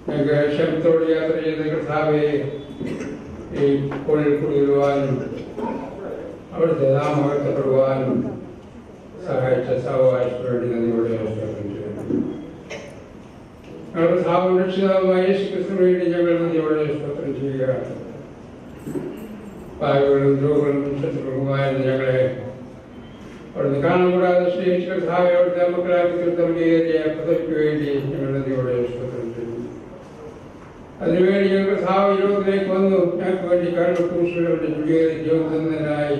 ക്ഷമത്തോടെ യാത്ര ചെയ്ത കർത്താവെ ഈ കോണിൽ കുടിവരുവാനും അവിടുത്തെ നാമകർത്തപ്പെടുവാനും സഹായിച്ച സഹവാസത്തിന് വേണ്ടി നന്ദിയോടെ ഞങ്ങളുടെ കർത്താവും രക്ഷിതാവുമായ യേശു ക്രിസ്തുവിന് വേണ്ടി ഞങ്ങൾ നന്ദിയോടെ സ്തോത്രം ചെയ്യുക. പാപികളും ദ്രോഹികളും ശത്രുക്കളുമായ ഞങ്ങളെ അവിടുന്ന് കാണാൻ സ്നേഹിച്ച കർത്താവെ അവിടുത്തെ മക്കളാക്കി തീർത്തവരുടെ പദവിക്ക് വേണ്ടി ഞങ്ങൾ നന്ദിയോടെ സ്തോത്രം ചെയ്യുന്നു. അതിനുവേണ്ടി ഞങ്ങൾ കർത്താവ് ഈ ലോകത്തിലേക്ക് വന്നു ഞങ്ങൾക്ക് വേണ്ടി കരുണക്രൂശികളുടെ ജുലിയേറി ജീവൻ തന്നതിനായി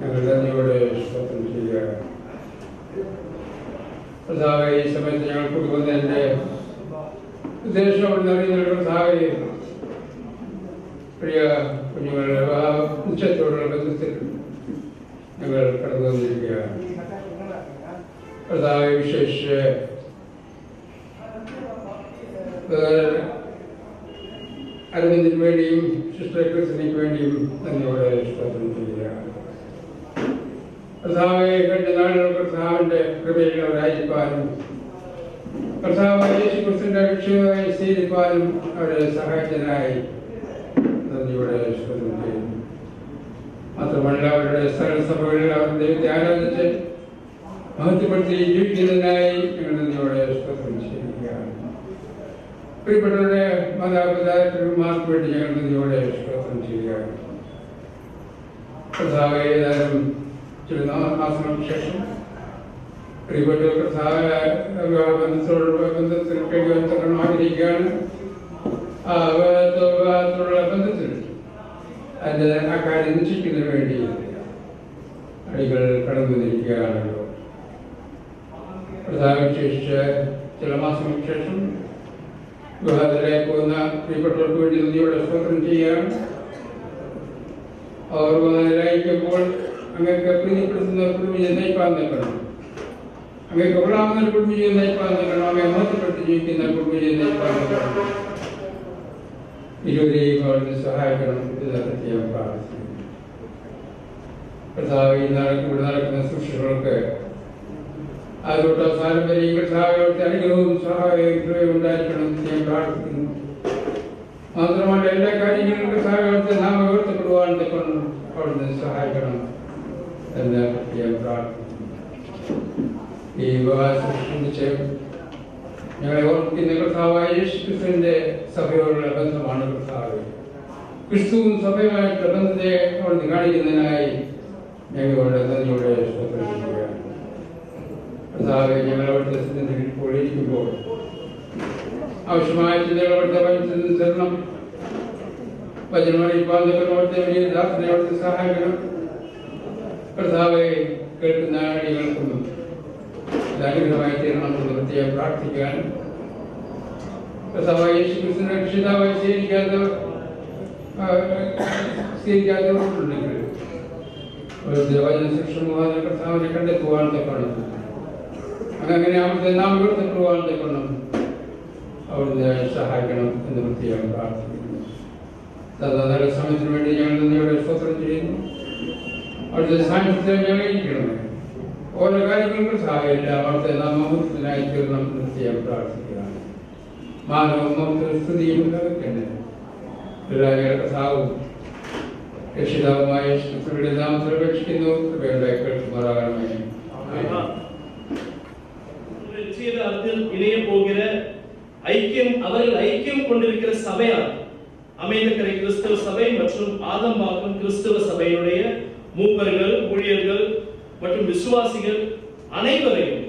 ഞങ്ങൾ നന്ദിയോടെ സ്തോത്രം ചെയ്യുക. കർത്താവെ ഈ സമയത്ത് ഞങ്ങൾ കൊണ്ടുവന്നതിൻ്റെ ഉദ്ദേശം അവിടുന്ന് അറിയുന്ന കർത്താവെ പ്രിയ കുഞ്ഞുങ്ങളുടെ ഉച്ചത്തോടുള്ള ബന്ധത്തിൽ ഞങ്ങൾ കടന്നു വന്നിരിക്കുകയാണ്. കർത്താവെ വിശേഷിച്ച് അരവിന്ദിന് വേണ്ടിയും സിസ്റ്റർ ക്രിസ്റ്റിനയ്ക്ക് വേണ്ടിയും നന്ദിയോടെ സ്തോത്രം ചെയ്യുകയാണ്. കർത്താവെ കഴിഞ്ഞ നാളുകൾ കർത്താവിൻ്റെ കൃപയിൽ അവരായിരിക്കാനും കർത്താവ് യേശു ക്രിസ്തുവിന്റെ രക്ഷകനായി സ്വീകരിക്കാനും അവരെ സഹായിച്ചതിനായി നന്ദിയോടെ സ്തോത്രം ചെയ്യുന്നു. മാത്രമല്ല അവരുടെ സകല സഭകളിൽ അവർ ദൈവത്തെ ആരാധിച്ച് മഹത്വപ്പെടുത്തി ജീവിക്കുന്നതിനായി ഞങ്ങൾ നന്ദിയോടെ സ്തോത്രം ചെയ്യുകയാണ്. പ്രിയപ്പെട്ടവരുടെ മാതാപിതാക്കന്മാർക്ക് വേണ്ടി ഞങ്ങൾ നന്ദിയോടെ സ്തോത്രം ചെയ്യുകയാണ്. കർത്താവ് ഏതായാലും ചില മാസങ്ങൾക്ക് ശേഷം പ്രിയപ്പെട്ട ബന്ധത്തിൽ കഴിയാൻ ആഗ്രഹിക്കുകയാണ്. ആ വിവാഹത്തോടുള്ള ബന്ധത്തിൽ അതിൻ്റെ ആ കാര്യം നിശ്ചയിക്കുന്നതിന് വേണ്ടി അടികൾ കടന്നു വന്നിരിക്കുകയാണല്ലോ. പ്രധാനവിശേഷിച്ച് ചില മാസങ്ങൾക്ക് ശേഷം വിവാഹത്തിലേക്ക് പോകുന്ന പ്രിയപ്പെട്ടവർക്ക് വേണ്ടി നന്ദിയോടെ സ്തോത്രം ചെയ്യുകയാണ്. അവർ വിവാഹത്തിലായിരിക്കുമ്പോൾ അങ്ങക്ക് പ്രീതിപ്പെടുത്തുന്ന കുടുംബജീവിതം നയിപ്പാൻ നിൽക്കണം. അങ്ങക്ക് കൊള്ളാവുന്ന കുടുംബജീവിതം നയിപ്പാൻ നിൽക്കണം. അങ്ങെ മോശപ്പെട്ട് ജീവിക്കുന്ന കുടുംബജീവിതം നയിപ്പാൻ നിൽക്കണം. ഇരുവരെയും അവിടുന്ന് സഹായിക്കണം എന്ന് പ്രത്യേകം പ്രാർത്ഥിക്കുന്നു. കർത്താവ് ഇവിടെ നടക്കുന്ന ശുശ്രൂഷകൾക്ക് അതുകൊണ്ട് അവസാനം വരെ കർത്താവിന്റെ അനുഗ്രഹവും സഹായവും ഉണ്ടായിരിക്കണം എന്ന് ഞാൻ പ്രാർത്ഥിക്കുന്നു. മാത്രമല്ല എല്ലാ കാര്യങ്ങളും കർത്താവിന്റെ നാമം ഉയർത്തപ്പെടുവാൻ തക്കണം അവിടുന്ന് സഹായിക്കണം എന്ന് പ്രത്യേകം പ്രാർത്ഥിക്കുന്നു. ഈ വിവാഹത്തെ സംബന്ധിച്ച് ഞങ്ങളെ ഓർമ്മിക്കുന്ന കർത്താവായ യേശു ക്രിസ്തുവിന്റെ സഭയോടുള്ള ബന്ധമാണ് കർത്താവ്. ക്രിസ്തുവും സഭയുമായിട്ടുള്ള ബന്ധത്തെ അവിടുന്ന് കാണിക്കുന്നതിനായി ഞങ്ങളുടെ നന്ദിയോടെ സ്തോത്രം ചെയ്യുകയാണ്. കർത്താവെ ഞങ്ങൾ അവിടുത്തെ സന്നിധിയിൽ പോയിരിക്കുമ്പോൾ ആവശ്യമായ ചിന്തകൾ അവിടുത്തെ വചനം വചനമറിയിപ്പാൻ അവിടുത്തെ വലിയ ദാസനെ അവിടുത്തെ സഹായിക്കണം. കർത്താവെ കേൾക്കുന്ന അടികൾക്കും അനുഗ്രഹമായി തീരണമെന്ന് പ്രത്യേകം പ്രാർത്ഥിക്കാൻ കർത്താവായ യേശു ക്രിസ്തുവിനെ രക്ഷിതാവായി സ്വീകരിക്കാത്തവരുണ്ടെങ്കിൽ വചന ശിക്ഷ മുഖാന്തരം കർത്താവിനെ കണ്ടെത്തുവാൻ തക്കണം. അങ്ങനെ അവിടുത്തെ നാം ഉയർത്തപ്പെടുവാൻ തക്കണം അവിടുന്ന് സഹായിക്കണം എന്ന് പ്രത്യേകം പ്രാർത്ഥിക്കുന്നു. നല്ല സമയത്തിന് വേണ്ടി ഞങ്ങൾ നന്ദിയോടെ സ്തോത്രം ചെയ്യുന്നു. അവിടുത്തെ സാന്നിധ്യത്തെ ഞങ്ങൾ ഇരിക്കണമേ. ഓരോ കാര്യങ്ങൾക്കും സഹായമില്ല അവിടുത്തെ നാമത്തിനായി തീർണം പ്രത്യേകം പ്രാർത്ഥിക്കുകയാണ്. മാനവ സ്തുതിയും തന്നെ കർത്താവും രക്ഷിതാവുമായ ക്രിസ്തുവിന്റെ നാമത്തിൽ അപേക്ഷിക്കുന്നു. കൃപയുടെ കേൾക്കുമാറാകണമേ. இணைய போகிற ஐக்கியம் அவர்கள் ஐக்கியம் கொண்டிருக்கிற சபையார் அமைந்தக்கரை கிறிஸ்தவ சபை மற்றும் ஆதம்பாக்கம் கிறிஸ்தவ சபையுடைய மூப்பர்கள், ஊழியர்கள் மற்றும் விசுவாசிகள் அனைவரையும்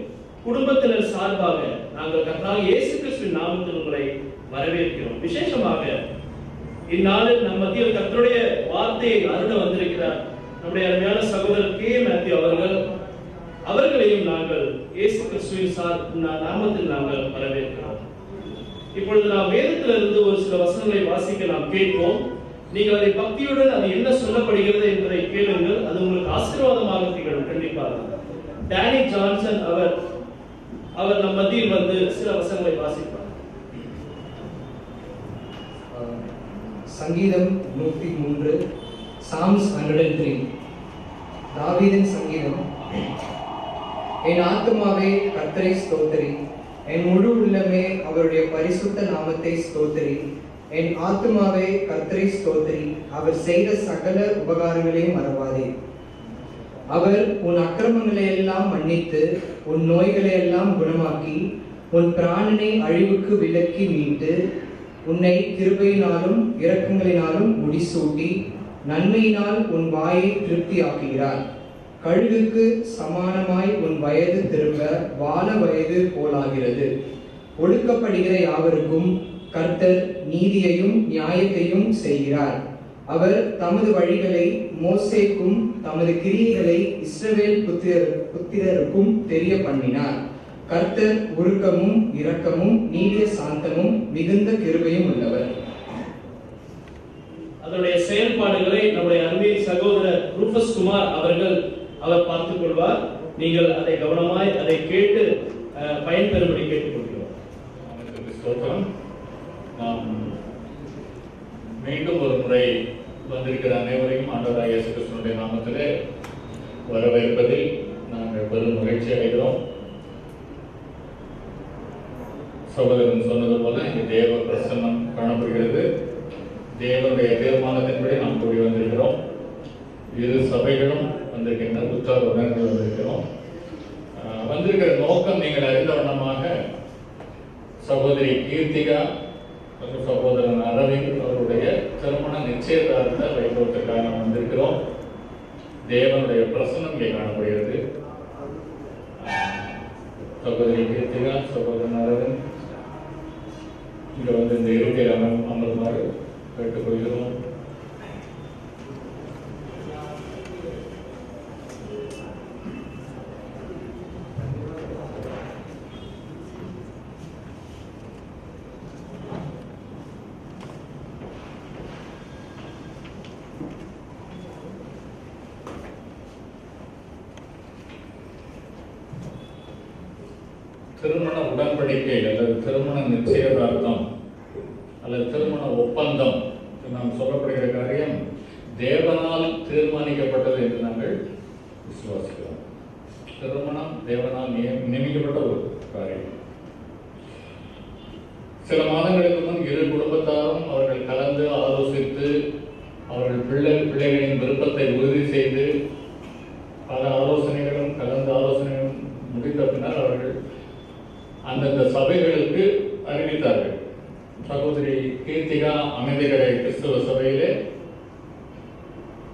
குடும்பத்தினர் சார்பாக நாங்கள் கர்த்தராகிய இயேசு கிறிஸ்துவின் நாமத்தில் உங்களை வரவேற்கிறோம். விசேஷமாக இந்நாளில் நம் மத்தியில் கர்த்தருடைய வார்த்தையை அருள வந்திருக்கிறார் நம்முடைய அருமையான சகோதரர் கே மேத்யூ அவர்களையும் நாங்கள் இயேசு கிறிஸ்துவின் நாமத்தில் நாங்கள் வரவேற்கிறோம். இப்பொழுது நாம் வேதத்திலிருந்து ஒரு சில வசனங்களை வாசிக்க நாம் கேட்போம். நீங்கள் அதை பக்தியுடன் அது என்ன சொல்லப்படுகிறது என்பதை கேளுங்கள். அது உங்களுக்கு ஆசீர்வாதமாக திகழும். கண்டிப்பாக டேனி ஜான்சன் அவர் நம் மத்தியில் வந்து சில வசனங்களை வாசிப்பார். சங்கீதம் 103, சாம்ஸ் 103. தாவீதின் சங்கீதம். என் ஆத்துமாவே கர்த்தரை ஸ்தோத்திரி, என் முழு உள்ளமே அவருடைய பரிசுத்த நாமத்தை ஸ்தோத்திரி. என் ஆத்துமாவே கர்த்தரை ஸ்தோத்திரி. அவர் செய்த சகல உபகாரங்களையும் மறவாதே. அவர் உன் அக்கிரமங்களை எல்லாம் மன்னித்து உன் நோய்களை எல்லாம் குணமாக்கி உன் பிராணனை அழிவுக்கு விலக்கி மீட்டு உன்னை கிருபையினாலும் இரக்கங்களினாலும் முடிசூட்டி நன்மையினால் உன் வாயை திருப்தியாக்குகிறார். கழுகுக்கு சமானமாய் உன் வயது திரும்ப வால வயது போலாகிறது. ஒடுக்கப்படுகிற யாவருக்கும் கர்த்தர் நீதியையும் நியாயத்தையும் செய்கிறார். அவர் தமது வழிகளை மோசேக்கும் தமது கிரியைகளை இஸ்ரவேல் புத்திரருக்கும் தெரிய பண்ணினார். கர்த்தர் உருக்கமும் இரக்கமும் நீடிய சாந்தமும் மிகுந்த கிருபையும் உள்ளவர். அதனுடைய செயல்பாடுகளை நம்முடைய அருமை சகோதரர் ரூபஸ் குமார் அவர் பார்த்துக் கொள்வார். நீங்கள் அதை கவனமாய் அதை கேட்டு பயன்பெறும்படி கேட்டுக்கொள்கிறோம். நாம் மீண்டும் ஒரு முறை வந்திருக்கிற அனைவரையும் ஆண்டவராகிய இயேசு கிறிஸ்துவினுடைய நாமத்திலே வரவேற்பதில் நாங்கள் பெரும் மகிழ்ச்சி அடைகிறோம். சகோதரன் சொன்னது போல இங்கு தேவ பிரசன்னம் காணப்படுகிறது. தேவனுடைய தீர்மானத்தின்படி நாம் கூடி வந்திருக்கிறோம். இரு சபைகளும் வந்திருக்கின்றன, உற்சாக உணர்வுகள் வந்திருக்கிறோம். வந்திருக்கிற நோக்கம் நீங்கள் அறிந்த வண்ணமாக சகோதரி கீர்த்திகா மற்றும் சகோதரன் அரவிந்த் அவருடைய திருமண நிச்சயதார்த்த வைபவத்திற்காக நாம் வந்திருக்கிறோம். தேவனுடைய பிரசன்னம் இங்கே காணப்படுகிறது. சகோதரி கீர்த்திகா, சகோதரன் அரவிந்த் இங்க வந்து இந்த இருக்கையில் அமர்மாறு கேட்டுக்கொள்கிறோம். திருமண உடன்படிக்கை அல்லது திருமண நிச்சயதார்த்தம் அல்லது திருமண ஒப்பந்தம் நாம் சொல்லப்படுகிற காரியம் தேவனால் தீர்மானிக்கப்பட்டது என்று நாங்கள் விசுவாசிக்கிறோம். திருமணம் தேவனால் நியமிக்கப்பட்ட ஒரு காரியம். சில மாதங்களுக்கு முன் இரு குடும்பத்தாரும் அவர்கள் கலந்து ஆலோசித்து அவர்கள் பிள்ளைகளின் விருப்பத்தை உறுதி செய்து பல ஆலோசனைகளும் கலந்து ஆலோசனைகளும் முடித்த பின்னர் அவர்கள் அந்தந்த சபைகளுக்கு அறிவித்தார்கள். சகோதரி கீர்த்திகா அமைதிகரை கிறிஸ்தவ சபையிலே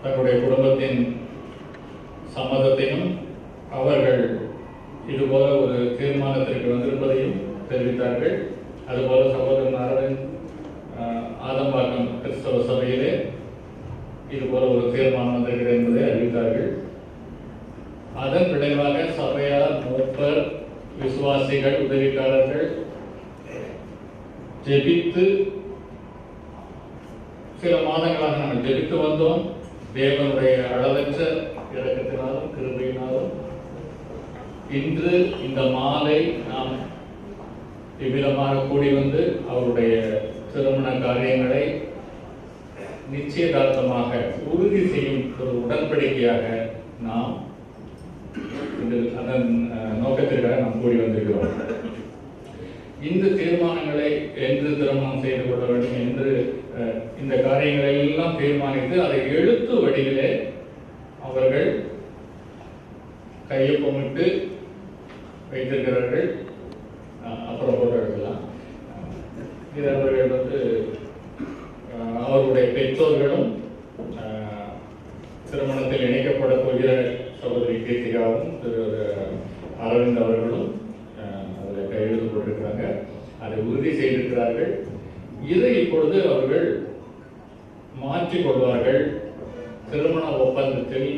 தன்னுடைய குடும்பத்தின் சம்மதத்தையும் அவர்கள் இதுபோல ஒரு தீர்மானத்திற்கு வந்திருப்பதையும் தெரிவித்தார்கள். அதுபோல சகோதரன் அரவிந்த் ஆதம்பாக்கம் கிறிஸ்தவ சபையிலே இதுபோல ஒரு தீர்மானம் வந்திருக்கிறது என்பதை அறிவித்தார்கள். அதன் விளைவாக சபையார், மூப்பர், விசுவாசிகள், உதவிக்காரர்கள் ஜெபித்து சில மாதங்களாக நாங்கள் ஜெபித்து வந்தோம். தேவனுடைய அளவற்ற இரக்கத்தினாலும் கிருபையினாலும் இன்று இந்த மாலை நாம் இவ்விதமாக கூடி வந்து அவருடைய திருமண காரியங்களை நிச்சயதார்த்தமாக உறுதி செய்யும் ஒரு உடன்படிக்கையாக நாம் அதன் நோக்கத்திற்காக நாம் கூடி வந்திருக்கிறோம். இந்த தீர்மானங்களை என்று திருமணம் செய்து கொள்ள வேண்டும் என்று இந்த காரியங்களை எல்லாம் தீர்மானித்து அதை எழுத்து வடிவிலே அவர்கள் கையொப்பமிட்டு வைத்திருக்கிறார்கள். அப்புறம் போட்டோ எடுக்கலாம். இது அவர்கள் வந்து அவருடைய பெற்றோர்களும் திருமணத்தில் இணைக்கப்பட போகிற சகோதரி கீர்த்திகாவும் திரு அரவிந்த் அவர்களும் அதில் கையெழுத்து போட்டிருக்கிறாங்க. அதை உறுதி செய்திருக்கிறார்கள். இதை இப்பொழுது அவர்கள் மாற்றிக்கொள்வார்கள். திருமண ஒப்பந்தத்தில்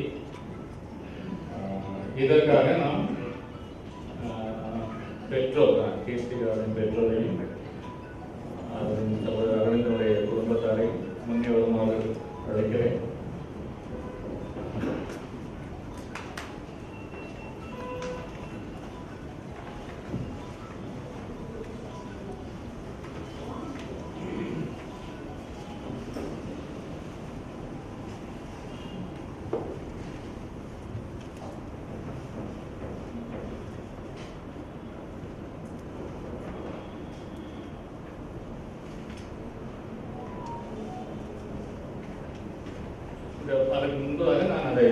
இதற்காக நாம் பெற்றோர் கீர்த்திகாவின் பெற்றோரையும் அரவிந்தனுடைய குடும்பத்தாரை முன்னே வருமாறு அழைக்கிறேன். அதுக்கு முன்பதாக நான் அதை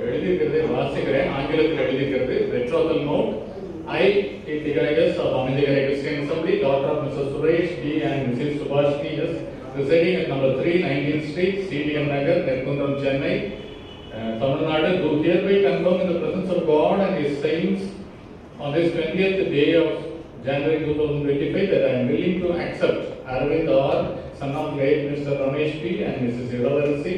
எழுதியிருக்கிறதை வாசிக்கிறேன். ஆங்கிலத்தில் எழுதியிருக்கிறது. Betrothal note. I, Tigaragas of Amindagara Christian Assembly, daughter of Mr. Suresh D. and Mrs. Subhashini S., residing at number 3, 19th Street, CDM Nagar, Nerkundam, Chennai, Tamil Nadu, do hereby confirm in the presence of God and His saints on this 20th day of January 2025 that I am willing to accept Arvind R., son of late Mr. Ramesh P. and Mrs. Ilavarasi,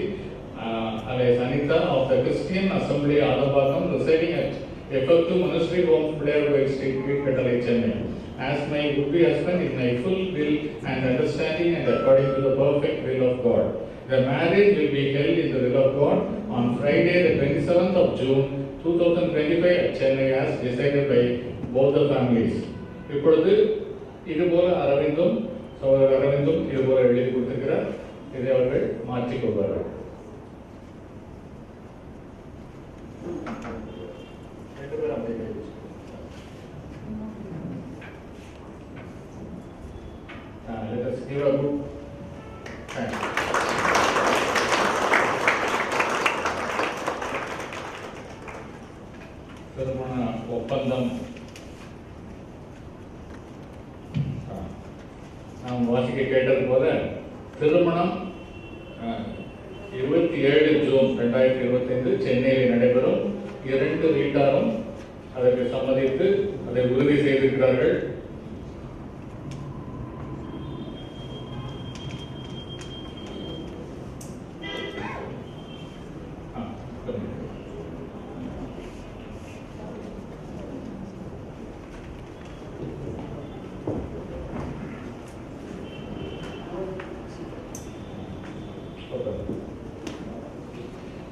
alias Anita, of the Christian Assembly Adabakam, residing at F2 Monastery Home, Blair Way Street, Kattalai, Chennai, as my would-be husband in my full will and understanding and according to the perfect will of God. The marriage will be held in the will of God on Friday, the 27th of June 2025 at Chennai, as decided by both the families. இப்பொழுது இதுபோல அரவிந்தும் சகோதரர் அரவிந்தும் இதுபோல எழுதி கொடுத்திருக்கிறார். இதை அவர்கள் மாற்றிக் கொள்வார்கள். Let us give a good thanks. திருமண ஒப்பந்தம் நாம் வாசிக்க கேட்டது போல திருமணம் 27 ஜூன் 2025 சென்னையில் நடைபெறும். 2 வீட்டாரும் அதற்கு சம்மதித்து அதை உறுதி செய்திருக்கிறார்கள்.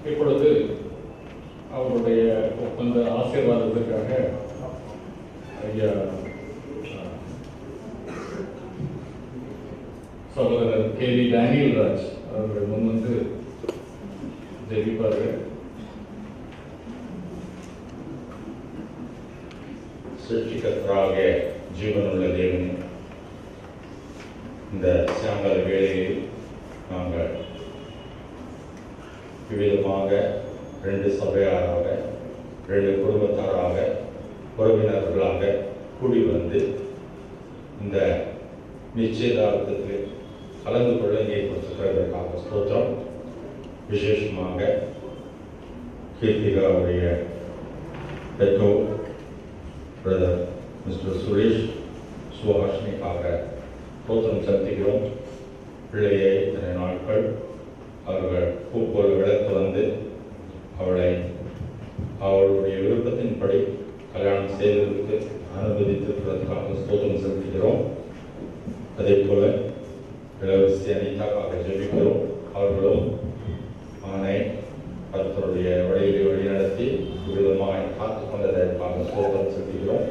இப்பொழுது அவருடைய ஒப்பந்த ஆசீர்வாதத்திற்காக ஐயா சகோதரர் கேவி டேனியல் ராஜ் அவர்கள் முன்வந்து ஜெபிப்பார்கள். சிருஷ்டிகர்த்தராக ஜீவனுள்ள தேவன், இந்த சாயங்கால வேளையில் நாங்கள் விவிதமாக 2 சபையாராக 2 குடும்பத்தாராக உறவினர்களாக கூடி வந்து இந்த நிச்சயதார்த்தத்தில் கலந்து கொள்ள ஏற்படுத்துகிறதற்காக ஸ்தோத்திரம். விசேஷமாக கீர்த்திகாவுடைய பெற்றோர் பிரதர் மிஸ்டர் சுரேஷ் சுஹாஷினிக்காக ஸ்தோத்திரம் செலுத்துகிறோம். பிள்ளையை இத்தனை நாட்கள் அவர்கள் பூப்போல் விளக்கு வந்து அவளை அவளுடைய விருப்பத்தின்படி கல்யாணம் செய்வதற்கு அனுமதித்திருப்பதற்காக ஸ்தோத்திரம் செலுத்துகிறோம். அதே போல இளவரசி அனிதாக்காக ஜெபிக்கிறோம். அவர்களும் அவனை கர்த்தருடைய வழியிலே வழிநடத்தி விதமாக காத்துக் கொண்டதற்காக ஸ்தோத்திரம் செலுத்துகிறோம்.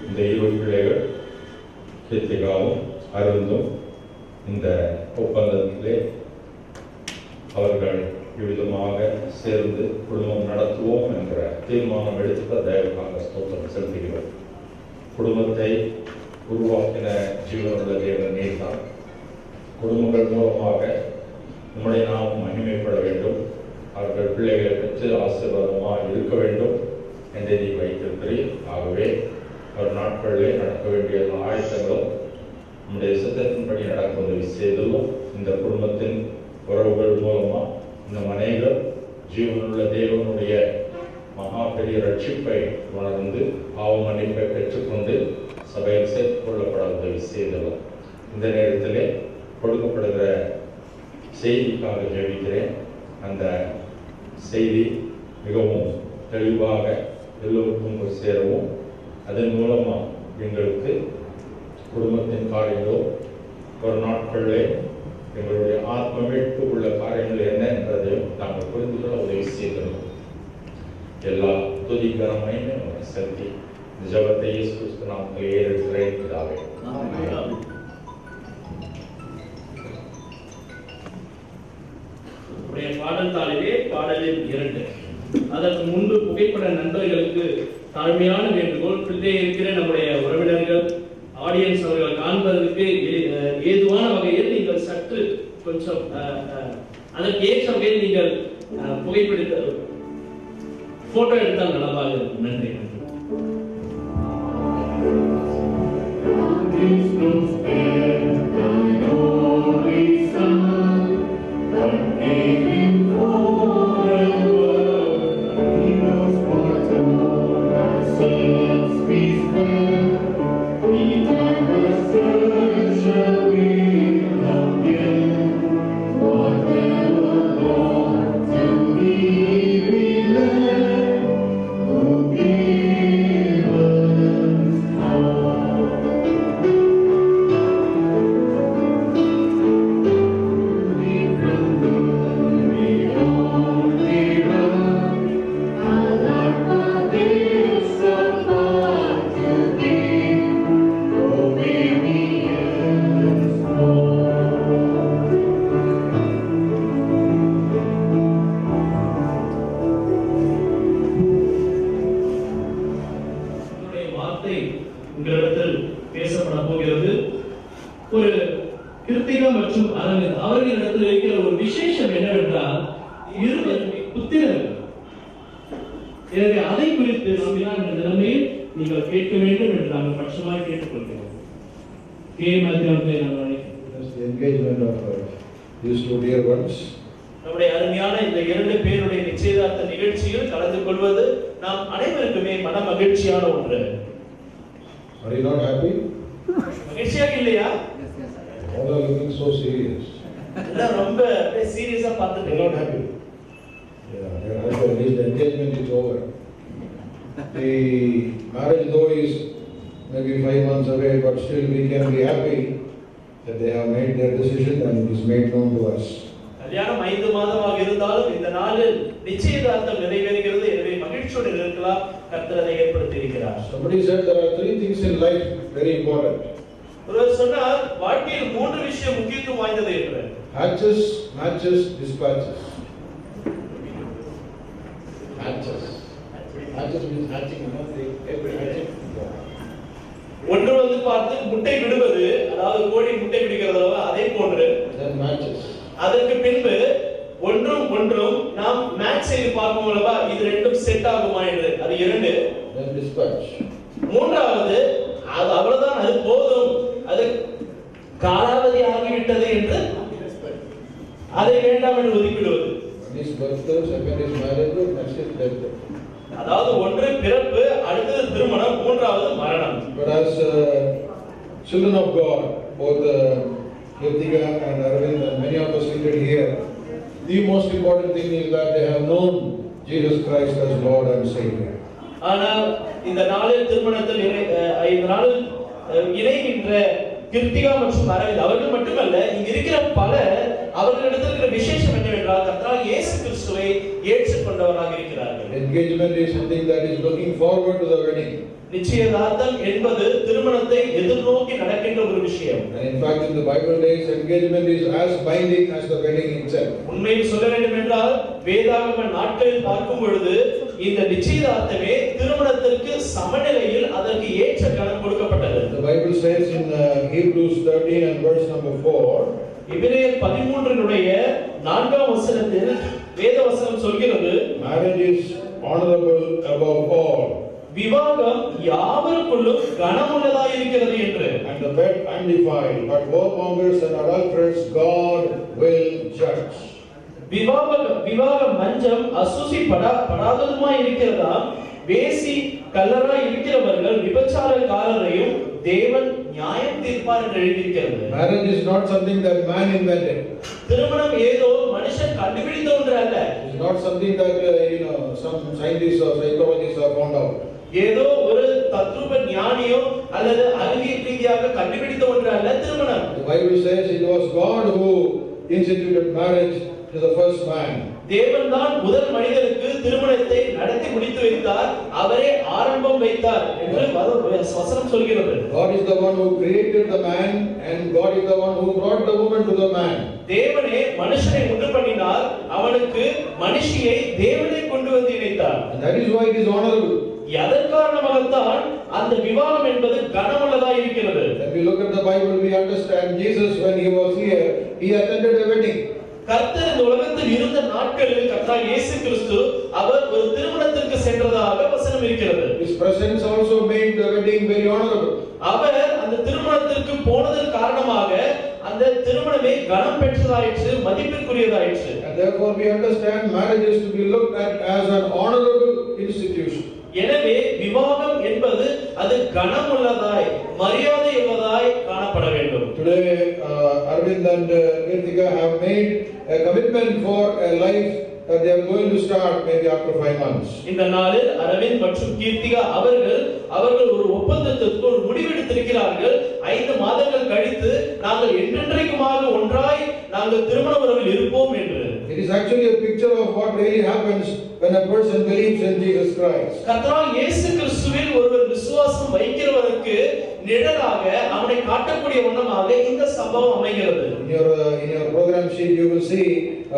இந்த 2 பிள்ளைகள் கீர்த்திகாவும் அரவிந்தும் இந்த ஒப்பந்தத்திலே அவர்கள் விவிதமாக சேர்ந்து குடும்பம் நடத்துவோம் என்ற தீர்மானம் எடுத்த தயவுக்காக ஸ்தோத்திரம் செலுத்துகிறோம். குடும்பத்தை உருவாக்கின ஜீவனுள்ள தேவன் நீர்தான். குடும்பங்கள் மூலமாக நம்முடைய நாமம் மகிமைப்பட வேண்டும், அவர்கள் பிள்ளைகளை பெற்று ஆசீர்வாதமாக இருக்க வேண்டும் என்று நீ வைத்திருக்கிறீர். ஆகவே ஒரு நாட்களிலே நடக்க வேண்டிய ஆயத்தங்களும் நம்முடைய சித்தத்தின்படி நடக்க உதவி செய்ததும் இந்த குடும்பத்தின் உறவுகள் மூலமா இந்த மனைகள் ஜீவனுள்ள தேவனுடைய மகா பெரிய ரட்சிப்பை உணர்ந்து பாவ மன்னிப்பை பெற்றுக்கொண்டு சபையில் சேர்த்துக் கொள்ளப்பட உதவி செய்ததும் இந்த நேரத்திலே கொடுக்கப்படுகிற செய்திக்காக ஜெபிக்கிறேன். அந்த செய்தி மிகவும் தெளிவாக எல்லோருக்கும் சேரவும் அதன் மூலமாக எங்களுக்கு குடும்பத்தின் காரியங்களோ ஒரு நாட்களிலே எங்களுடைய ஆத்ம மீட்பு உள்ள காரியங்கள் என்ன என்பதையும் நாங்கள் புரிந்து கொள்ள உதவி செய்கிறோம். எல்லா துதி கனமையும் செலுத்தி ஜபத்தை இயேசு கிறிஸ்து நாமத்தில் ஏறெடுக்கிறேன் பிதாவே. பாடல் தாளிலே பாடலில் 2. அதற்கு முன்பு புகைப்பட நண்பர்களுக்கு தாழ்மையான வேண்டுகோள். பிள்ளை இருக்கிற நம்முடைய உறவினர்கள் ஆடியன்ஸ் அவர்கள் காண்பதற்கு ஏதுவான வகையில் நீங்கள் சற்று கொஞ்சம் அதற்கு ஏற்ற வகையில் நீங்கள் புகைப்பிடித்த போட்டோ எடுத்தால் நலமாக இருக்கும். நன்றி. உங்களிடத்தில் பேசப்பட போகிறது. ஒரு கிருத்திகா மற்றும் அரவிந்த் அவர்களிடத்தில் இருக்கிற ஒரு விசேஷம் என்னவென்றால் இருவரும் புத்திரர்கள். எனவே அதை குறித்து நாம் இந்த நிலைமையில் நீங்கள் கேட்க வேண்டும் என்று நாங்கள் பட்சமாக கேட்டுக்கொள்கிறோம். நம்முடைய அருமையான இந்த 2 பேருடைய நிச்சயதார்த்த நிகழ்ச்சியில் கலந்து கொள்வது நாம் அனைவருக்குமே மன மகிழ்ச்சியான ஒன்று. Are you not happy? மகிழ்ச்சியாக இல்லையா? All are looking so serious. எல்லாம் ரொம்ப சீரியஸா பார்த்துட்டு They're not happy. Yeah, they're happy. At least the engagement is over. The marriage though is maybe 5 months away, but still we can be happy that they have made their decision and it is made known to us. கல்யாணம் 5 மாதமாக இருந்தாலும் இந்த நாளில் நிச்சயதார்த்தம் நிறைவேறுகிறது. எனவே மகிழ்ச்சியோடு இருக்கலாம். கர்த்தர் அதை ஏற்படுத்தி இருக்கிறார். Somebody said there are 3 things in life very important. ஒருவர் சொன்னார் வாழ்க்கையில் 3 விஷயம் முக்கியத்துவம் வாய்ந்தது என்று. Hatches, matches, dispatches. Hatches. Hatches means hatching, you know, every hatching. ஒன்று வந்து பார்த்து முட்டை விடுவது, அதாவது கோழி முட்டை விடுகிறது அதே போன்று. Then matches. அதற்கு பின்பு ஒன்றும் நாம் மேட்ச் செய்து பார்ப்போம் அல்லவா, இது ரெண்டும் செட் ஆகுமா என்று. அது 2. Then dispatch. மூன்றாவது அது அவ்வளவுதான், அது போதும், அது காலாவதி ஆகிவிட்டது என்று அதை வேண்டாம் என்று ஒதுக்கிவிடுவது. One is birth, second is marriage, next is death. அதாவது ஒன்று பிறப்பு, அடுத்தது திருமணம், மூன்றாவது மரணம். But as children of God, both Kritika and Arvind and many of us seated here, the most important thing is that they have known Jesus Christ as Lord and Savior. ஆனால் இந்த நாளில் திருமணத்தில் இந்த நாளில் இணைகின்ற கிருத்திகா மற்றும் அரவிந்த் அவர்கள் மட்டுமல்ல, இங்க இருக்கிற பலர் அவர்களிடத்தில் இருக்கிற விசேஷம் என்னவென்றால் கர்த்தராகிய இயேசு கிறிஸ்துவை ஏற்றுக்கொண்டவராக இருக்கிறார்கள். Engagement is something that is looking forward to the wedding. நிச்சயதார்த்தம் என்பது திருமணத்தை எதிர்நோக்கி நடக்கின்ற ஒரு விஷயம். And in fact, in the Bible days, engagement is as binding as the wedding itself. உண்மையில் சொல்ல வேண்டும் என்றால் வேதாகம நாட்களில் பார்க்கும் பொழுது இந்த நிச்சயதார்த்தமே திருமணத்திற்கு சமநிலையில் அதற்கு ஏற்ற கணம் கொடுக்கப்பட்டது. The Bible says in Hebrews 13 and verse number 4, எபிரேயர் 13னுடைய 4ஆம் வசனத்தில் வேத வசனம் சொல்கிறது, marriage is honorable above all. விவாகம் யாவருக்குள்ளும் கனமுள்ளதாக இருக்கிறது என்று. And the bed undefiled, but whoremongers and adulterers God will judge. விவாக மஞ்சம் அசுசி படாததுமாய் இருக்கிறதாம், வேசி கல்லராய் இருக்கிறவர்கள் விபச்சாரக்காரரையும் தேவன் நியாயம் தீர்ப்பார் என்று எழுதியிருக்கிறது. Marriage is not something that man invented. திருமணம் ஏதோ மனுஷன் கண்டுபிடித்த ஒன்று அல்ல. It's not something that some scientists or psychologists have found out. ஏதோ ஒரு தத்துவ ஞானியோ அல்லது அறிவியல் ரீதியாக கண்டுபிடித்த ஒன்று அல்ல திருமணம். The Bible says it was God who instituted marriage to the first man. தேவன் தான் முதல் மனிதனுக்கு திருமணத்தை நடத்தி முடித்து வைத்தார், அவரே ஆரம்பம் வைத்தார் என்று வசனம் சொல்கிறது. God is the one who created the man and God is the one who brought the woman to the man. தேவனே மனுஷனை உண்டு பண்ணினார், அவனுக்கு மனுஷியை தேவனே கொண்டு வந்து இணைத்தார். And that is why it is honorable. அதன் காரணமாகத்தான் அந்த விவாகம் என்பது கனமுள்ளதா இருக்கிறது. When we look at the Bible, we understand Jesus, when he was here, he attended a wedding. கர்த்தர் இந்த உலகத்தில் இருந்த நாட்களில் கர்த்தர் இயேசு கிறிஸ்து அவர் ஒரு திருமணத்திற்கு சென்றதாக வசனம் இருக்கிறது. His presence also made the wedding very honorable. அவர் அந்த திருமணத்திற்கு போனதன் காரணமாக அந்த திருமணமே கனம் பெற்றதாயிற்று, மதிப்பிற்குரியதாயிற்று. And therefore we understand marriage is to be looked at as an honorable institution. எனவே விவாகம் என்பது அது கனமுள்ளதாய், மரியாதை உள்ளதாய் காணப்பட வேண்டும். Today Arvind and Kirtika have made a commitment for a life that they are going to start maybe after 5 months. இந்த நாளில் அரவிந்த் மற்றும் கீர்த்திகா அவர்கள் ஒரு ஒப்பந்தத்திற்கு ஒரு முடிவெடுத்திருக்கிறார்கள். 5 மாதங்கள் கழித்து நாங்கள் என்றென்றைக்குமாக ஒன்றாய் நாங்கள் திருமண உறவில் இருப்போம் என்று. It is actually a picture of what really happens when a person believes in Jesus Christ. கர்த்தராகிய இயேசு கிறிஸ்துவில் ஒருவர் விசுவாசம் வைக்கிறவருக்கு நிழலாக அவனை காட்டக்கூடிய வண்ணமாக இந்த சம்பவம் அமைகிறது. In your program sheet you will see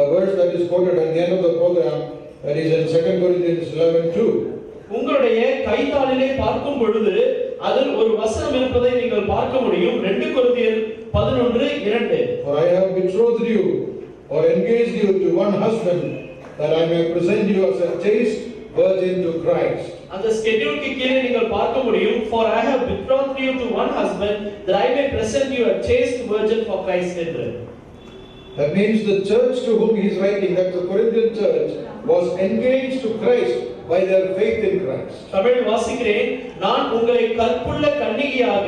a verse that is quoted at the end of the program, that is in 2 Corinthians 11:2. உங்களுடைய கைத்தாளிலே பார்க்கும் பொழுது அதில் ஒரு வசனம் இருப்பதை நீங்கள் பார்க்க முடியும். 2 கொரிந்தியர் 11:2. For I have betrothed you or engaged you to one husband, that I may present you as a chaste virgin to Christ. அந்த ஸ்கெட்யூலுக்கு கீழே நீங்கள் பார்க்க முடியும். For I have betrothed you to one husband, that I may present you a chaste virgin for Christ என்று. That means the church to whom he is writing, that the Corinthian church, was engaged to Christ by their faith in Christ. Tamil வாசிக்கிறேன். நான் உங்களை கற்புள்ள கன்னிகையாக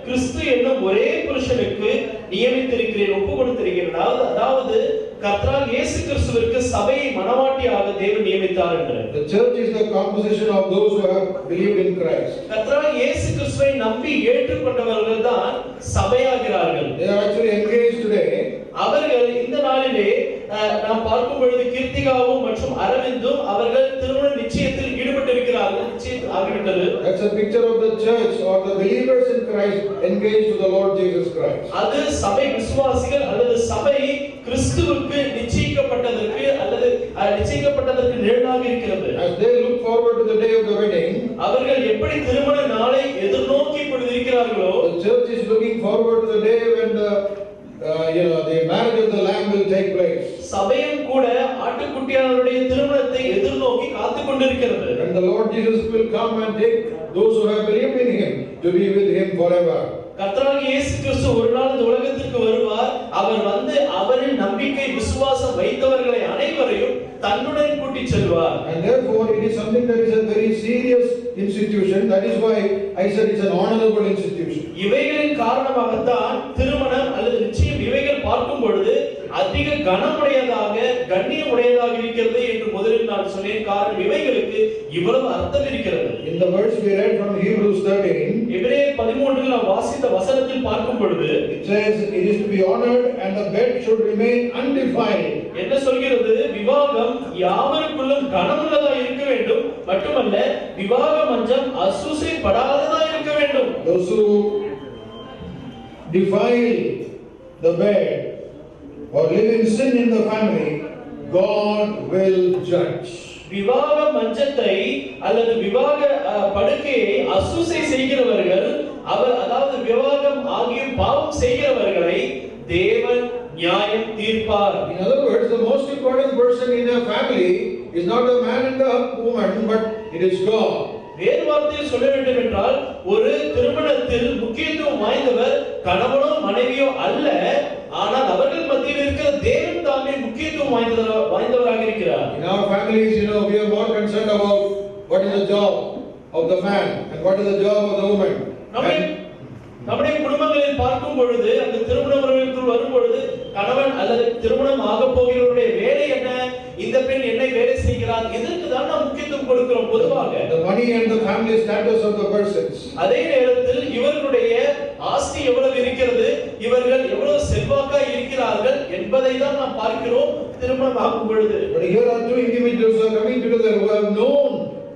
கிறிஸ்து என்னும் ஒரே புருஷனுக்கு நியமித்திருக்கிறேன், ஒப்பு கொடுத்திருக்கிறேன். அதாவது கர்த்தராகிய இயேசு கிறிஸ்துவிற்கு சபையை மணவாட்டியாக தேவன் நியமித்தார் என்று. The church is the composition of those who have believed in Christ. கர்த்தராகிய இயேசு கிறிஸ்துவை நம்பி ஏற்றுக்கொண்டவர்கள் தான் சபையாகிறார்கள். They are actually engaged today. அவர்கள் இந்த நாளிலே நாம் பார்க்கும் பொழுது கீர்த்திகாவும் மற்றும் அரவிந்தும் அவர்கள் திருமண நிச்சயத்தில் ஈடுபட்டிருக்கிறார்கள். நிச்சயம் ஆகிவிட்டது. That's a picture of the church or the believers in Christ engaged to the Lord Jesus Christ. அது சபை விசுவாசிகள் அல்லது சபை கிறிஸ்துவுக்கு நிச்சயிக்கப்பட்டதற்கு அல்லது நிச்சயிக்கப்பட்டதற்கு நிழலாக இருக்கிறது. As they look forward to the day of the wedding, அவர்கள் எப்படி திருமண நாளை எதிர்நோக்கி இருக்கிறார்களோ, the church is looking forward to the day when the marriage of the lamb will take place. சபையும் கூட ஆட்டுக்குட்டியானவருடைய திருமணத்தை எதிர்நோக்கி காத்துக் கொண்டிருக்கிறது. And the Lord Jesus will come and take those who have believed in him to be with him forever. கர்த்தராகிய இயேசு கிறிஸ்து ஒரு நாள் இந்த உலகத்திற்கு வருவார். அவர் வந்து அவரில் நம்பிக்கை விசுவாசம் வைத்தவர்களை அனைவரையும் தன்னுடன் கூட்டிச் செல்வார். And therefore it is something that is a very serious institution. That is why I said it's an honorable institution. இவைகளின் காரணமாகத்தான் திருமணம் அல்லது நிச்சயம் இவைகள் பார்க்கும் பொழுது அதிக கனமுடையதாக கண்ணியமுடையதாக இருக்கிறது என்று முதலில் நான் சொன்னேன். காரணம் இவைகளுக்கு இவ்வளவு அர்த்தம் இருக்கிறது. In the verse we read from Hebrews 13, எபிரேயர் 13 நாம் வாசித்த வசனத்தில் பார்க்கும் பொழுது it says it is to be honored and the bed should remain undefiled. என்ன சொல்கிறது? விவாகம் யாவருக்குள்ளும் கனமுள்ளதா இருக்க வேண்டும், மட்டுமல்ல விவாக மஞ்சம் அசுசைப்படாததா இருக்க வேண்டும். Those who defile the bed or live in sin in the family, God will judge. விவாக மஞ்சத்தை அல்லது விவாக படுக்கையை அசுசை செய்கிறவர்கள், அதாவது விவாகம் ஆகிய பாவம் செய்கிறவர்களை தேவன் நியாயம் தீர்ப்பார். In other words, the most important person in a family is not the man and the woman, but it is God. வேறு வார்த்தையில் சொல்ல வேண்டும் என்றால், ஒரு திருமணத்தில் முக்கியத்துவம் வாய்ந்தவர் கணவனோ மனைவியோ அல்ல, ஆனால் அவர்கள் மத்தியில் இருக்கிற தேவன் தாமே முக்கியத்துவம் வாய்ந்தவராக இருக்கிறார். In our families, we are more concerned about what is the job of the man and what is the job of the woman. நம்முடைய குடும்பங்களில் பார்க்கும் பொழுது, அந்த திருமண உறவிற்குள் வரும் பொழுது, கணவன் அல்லது திருமணம் ஆக போகிறவருடைய வேலை என்ன, இந்த பெண் என்ன வேலை செய்கிறார், இதற்கு தான் நாம் முக்கியத்துவம் கொடுக்கிறோம் பொதுவாக. The money and the family status of the persons. அதே நேரத்தில் இவர்களுடைய ஆஸ்தி எவ்வளவு இருக்கிறது, இவர்கள் எவ்வளவு செல்வாக்கா இருக்கிறார்கள் என்பதை தான் நாம் பார்க்கிறோம் திருமணம் ஆகும் பொழுது. But here are two individuals who are coming together who have known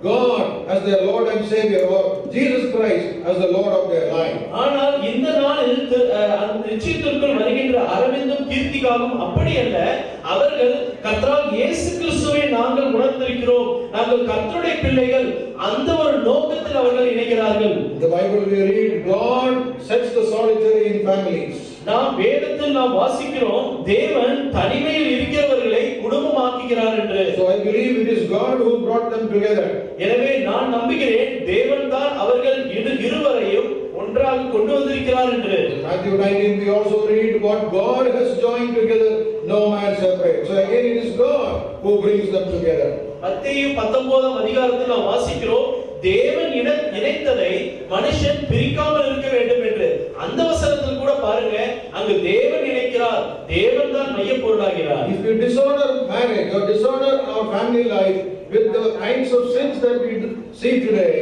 God as their Lord and Savior, or Jesus Christ as the Lord of their life. ஆனால் இந்த நாளில் நிச்சயத்திற்குள் வருகின்ற அரவிந்தும் கீர்த்திக்காகவும் அப்படி அல்ல, அவர்கள் கர்த்தராகிய இயேசு கிறிஸ்துவை நாங்கள் உணர்ந்திருக்கிறோம், நாங்கள் கர்த்தருடைய பிள்ளைகள், அந்த ஒரு நோக்கத்தில் அவர்கள் இணைகிறார்கள். The Bible we read, God sets the solitary in families. நாம் வேதத்தில் நாம் வாசிக்கிறோம், தேவன் தனிமையில் இருக்கிறவர்களை குடும்பமாக்குகிறார் என்று. So I believe it is God who brought them together. எனவே நான் நம்புகிறேன் தேவன் தான் அவர்கள் இருவரையும் ஒன்றாக கொண்டு வந்திருக்கிறார் என்று. In Matthew 19 we also read, what God has joined together no man separate. So again it is God who brings them together. மத்தேயு 19 அதிகாரத்தில் நாம் வாசிக்கிறோம், தேவன் இணைத்ததை மனுஷன் பிரிக்காமல் இருக்க வேண்டும் என்று. அந்த வசனத்தில் கூட பாருங்க, அங்கு தேவன் இணைக்கிறார், தேவன் தான் மையப்பொருளாகிறார். If we disorder marriage or disorder our family life with the kinds of sins that we see today,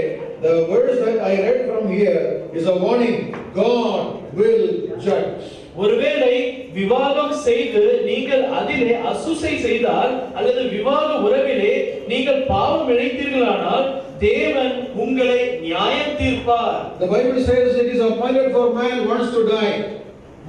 the verse that I read from here is a warning. God will judge. ஒருவேளை விவாகம் செய்து நீங்கள் அதிலே அசுசை செய்தால் அல்லது விவாக உறவிலே நீங்கள் பாவம் இழைத்தீர்களானால் தேவன் உங்களை நியாயம் தீர்ப்பார். The Bible says it is appointed for man once to die.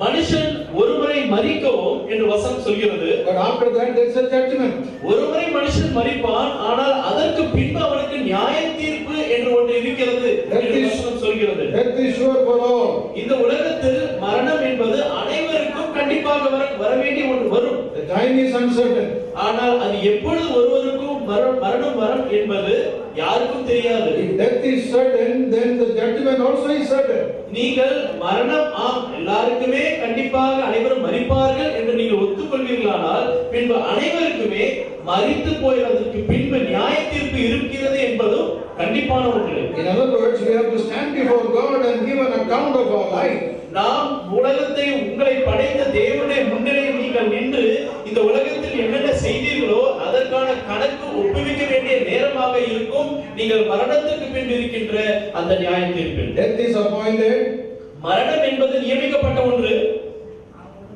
மனுஷன் ஒருமுறை மரிக்கவும் என்று வசனம் சொல்கிறது. But after that there is a judgment. ஒருமுறை மனுஷன் மரிப்பான், ஆனால் அதற்கு பின்பு அவனுக்கு நியாய தீர்ப்பு என்று ஒன்று இருக்கிறது என்று வசனம் சொல்கிறது. Death is sure for all. இந்த உலகத்தில் மரணம் என்பது அனைவருக்கும் கண்டிப்பாக வர வேண்டிய ஒன்று வரும். The time is uncertain. ஆனால் அது எப்பொழுது ஒருவருக்கும் மரணம் வரும் என்பது யாருக்கும் தெரியாது. If death is certain, then the judgment also is certain. நீங்கள் மரணம் எல்லாருக்குமே கண்டிப்பாக அனைவரும் மரிப்பார்கள் என்று நீங்கள் ஒத்துக்கொள்வீர்களானால் பின்பு அனைவருக்குமே மரித்து போயதற்கு பின்பு நியாய தீர்ப்பு இருக்கிறது என்பதும் கண்டிப்பான ஒன்று. In other words, we have to stand before God and give an account of our life. நாம் உலகத்தை உங்களை படைத்த தேவனுடைய முன்னிலையில் நீங்கள் நின்று இந்த உலகத்தில் என்னென்ன செய்தீர்களோ அதற்கான கணக்கு ஒப்புவிக்க வேண்டிய நேரமாக இருக்கும். நீங்கள் மரணத்துக்கு பின் இருக்கின்ற அந்த நியாய தீர்ப்பில். Death is appointed. மரணம் என்பது நியமிக்கப்பட்ட ஒன்று.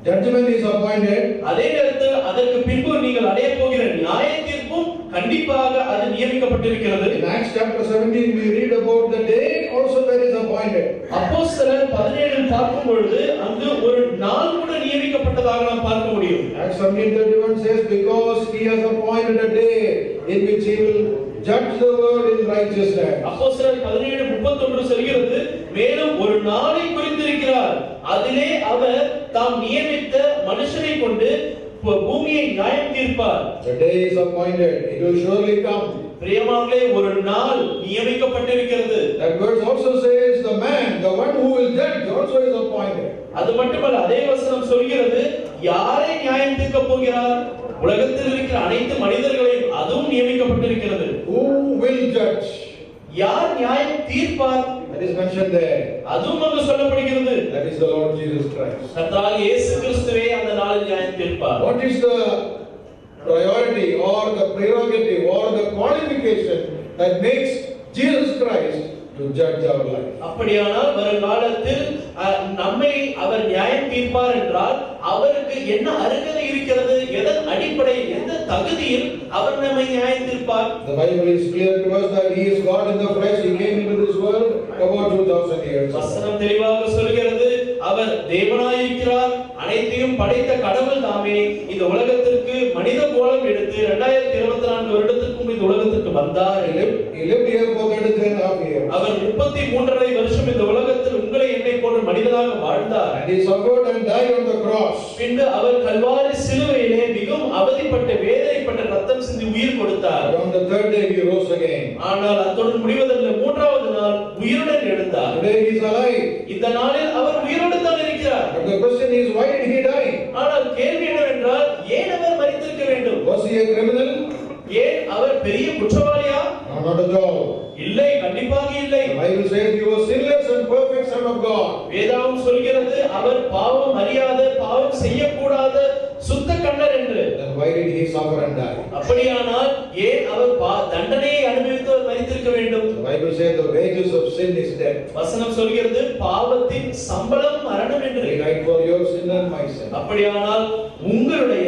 Judgment is appointed. அதே நேரத்தில் அதற்கு பின்பு நீங்கள் அடைய போகிற நியாய தீர்ப்பும் கண்டிப்பாக அது நியமிக்கப்பட்டிருக்கிறது. In Acts chapter 17 we read about the day also that is appointed. அப்போஸ்தலர் 17 இல் பார்க்கும் பொழுது அங்கு ஒரு நாள் கூட நியமிக்கப்பட்டதாக நாம் பார்க்க முடியும். Acts 17:31 says, because he has appointed a day in which he will judge the world in righteousness. அப்போஸ்தலர் 17:31 சொல்கிறது, மேலும் ஒரு நாளை குறித்திருக்கிறார், அதிலே அவர் தாம் நியமித்த மனுஷனை கொண்டு பூமியை நியாயம் தீர்ப்பார். The day is appointed, it will surely come. பிரியமானவர்களே, ஒரு நாள் நியமிக்கப்பட்டிருக்கிறது. That verse also says the man, the one who will judge also is appointed. அது மட்டுமல்ல, அதே வசனம் சொல்கிறது, யாரை நியாயம் தீர்க்க போகிறார்? உலகத்தில் இருக்கிற அனைத்து மனிதர்களையும் அதுவும் நியமிக்கப்பட்டிருக்கிறது. Who will judge? யார் நியாயம் தீர்ப்பார்? That is mentioned there. அதுவும் அங்கு சொல்லப்படுகிறது. That is the Lord Jesus Christ. கர்த்தராகிய இயேசு கிறிஸ்துவே அந்த நாளில் நியாயம் தீர்ப்பார். What is the priority or the prerogative or the qualification that makes Jesus Christ to judge our life? அப்படியானால் வருங்காலத்தில் நம்மை அவர் நியாயம் தீர்ப்பார் என்றால் அவருக்கு என்ன அருகதை இருக்கிறது? எதன் அடிப்படையில், எந்த தகுதியில் அவர் நம்மை நியாயம் தீர்ப்பார்? The Bible is clear to us that he is God in the flesh. He came into this world about 2000 years ago. வசனம் தெளிவாக சொல்கிறது, அவர் தேவனாய் இருக்கிறார், அனைத்தையும் படைத்த கடவுள் தாமே இந்த உலகத்திற்கு மனித கோலம் எடுத்து 2024 வருடத்திற்கும் இந்த உலகத்திற்கு வந்தார். He lived here for 33.5 years. அவர் 33.5 வருஷம் இந்த உலகத்தில் உங்களை என்னை போன்ற மனிதனாக வாழ்ந்தார். And he suffered and died on the cross. பின்பு அவர் கல்வாரி சிலுவையிலே மிகவும் அவதிப்பட்டு வேதனைப்பட்டு ரத்தம் சிந்தி உயிர் கொடுத்தார். On the third day he rose again. ஆனால் அத்துடன் முடிவதல்ல, மூன்றாவது நாள் உயிருடன் எழுந்தார். Today he is alive. இந்த நாளில் அவர் உயிரோடு தான் இருக்கிறார். But the question is, why did he die? ஆனால் கேள்வி என்னவென்றால், ஏன் அவர் மரித்திருக்க வேண்டும்? Was he a criminal? ஏன் அவர் பெரிய குற்றவாளியா? No, not at all. இல்லை, கண்டிப்பாக இல்லை. The Bible says he was sinless and perfect Son of God. வேதாகம் சொல்கிறது, அவர் பாவம் அறியாத, பாவம் செய்யக்கூடாத சுத்த கண்ணர் என்று. Then why did he suffer and die? அப்படியானால் ஏன் அவர் தண்டனையை அனுபவித்து அவர் மரித்திருக்க வேண்டும்? The Bible says the wages of sin is death. வசனம் சொல்கிறது, பாவத்தின் சம்பளம் மரணம் என்று. He died for your sin and my sin. அப்படியானால் உங்களுடைய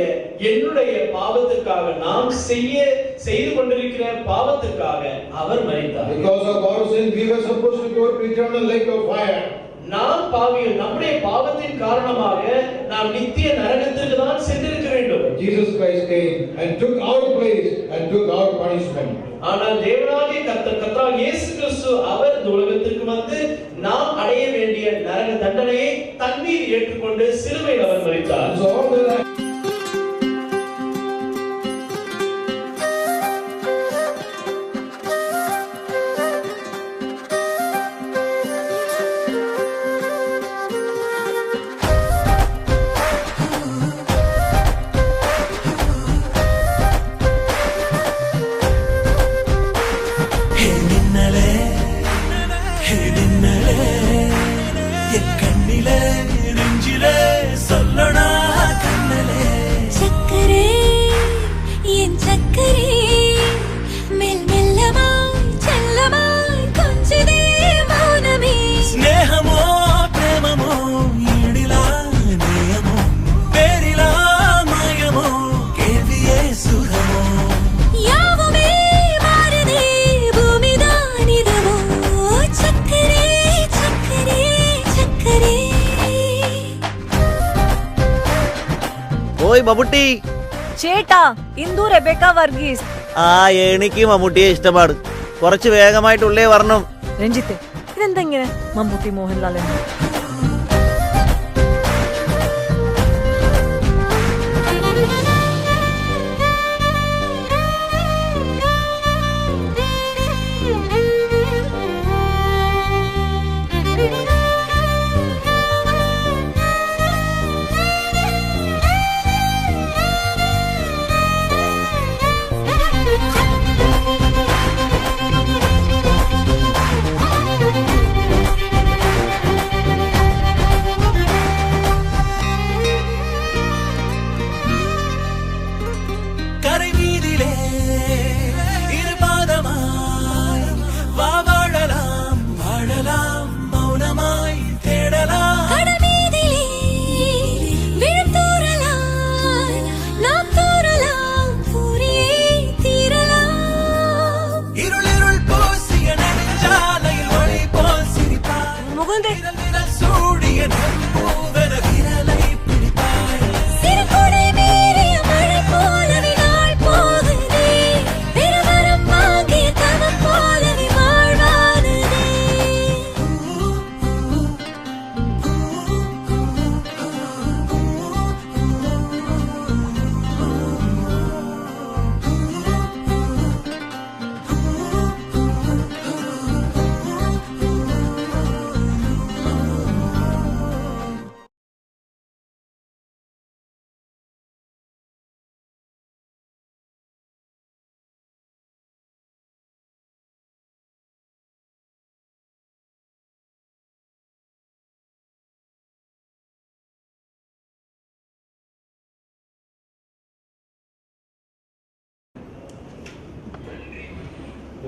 என்னுடைய பாவத்துக்காக, நாம் செய்து கொண்டிருக்கிற பாவத்துக்காக அவர் மரித்தார். Because of our sin we were supposed to go to eternal lake of fire. நாம் பாவிகள், நம்முடைய பாவத்தின் காரணமாக நாம் நித்திய நரகத்திற்கு Jesus Christ came and took our place and took our punishment. ஆனால் தேவனாகிய கர்த்தர் இயேசு கிறிஸ்து அவர் இந்த உலகத்திற்கு வந்து நாம் அடைய வேண்டிய நரக தண்டனையை தண்ணீர் ஏற்றுக்கொண்டு சிலுவையில் அவர் மரித்தார். So all the മമ്മൂട്ടി ചേട്ടാ ഇന്ദു റെബേക്ക വർഗീസ്. എനിക്ക് മമ്മൂട്ടിയെ ഇഷ്ടമാണ്. കുറച്ച് വേഗമായിട്ടുള്ളേ വരണം. രഞ്ജിത്ത് ഇതെന്താ ഇങ്ങനെ മമ്മൂട്ടി മോഹൻലാൽ എന്ന്?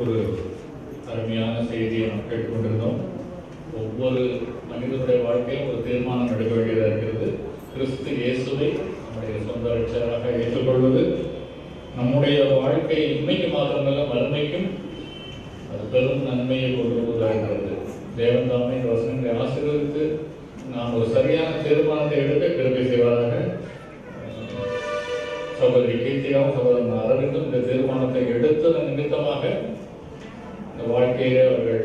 ஒரு அருமையான செய்தியை நாம் கேட்டுக்கொண்டிருந்தோம். ஒவ்வொரு மனிதனுடைய வாழ்க்கையும் ஒரு தீர்மானம் எடுக்க வேண்டியதாக இருக்கிறது. கிறிஸ்து இயேசுவை நம்முடைய சொந்த ரட்சகராக ஏற்றுக்கொள்வது நம்முடைய வாழ்க்கை இன்மைக்கு மாத்திரமல்ல மறுமைக்கும் அது பெரும் நன்மையை கொண்டு வருவதாக இருக்கிறது. தேவன் தாமே இந்த வசனங்களை ஆசீர்வதித்து நாம் ஒரு சரியான தீர்மானத்தை எடுக்க கிருபை செய்வதாக. சகோதரி கீர்த்தியாவும் சகோதரன் அரவிந்தும் இந்த தீர்மானத்தை எடுத்ததன் நிமித்தமாக இந்த வாழ்க்கையிலே அவர்கள்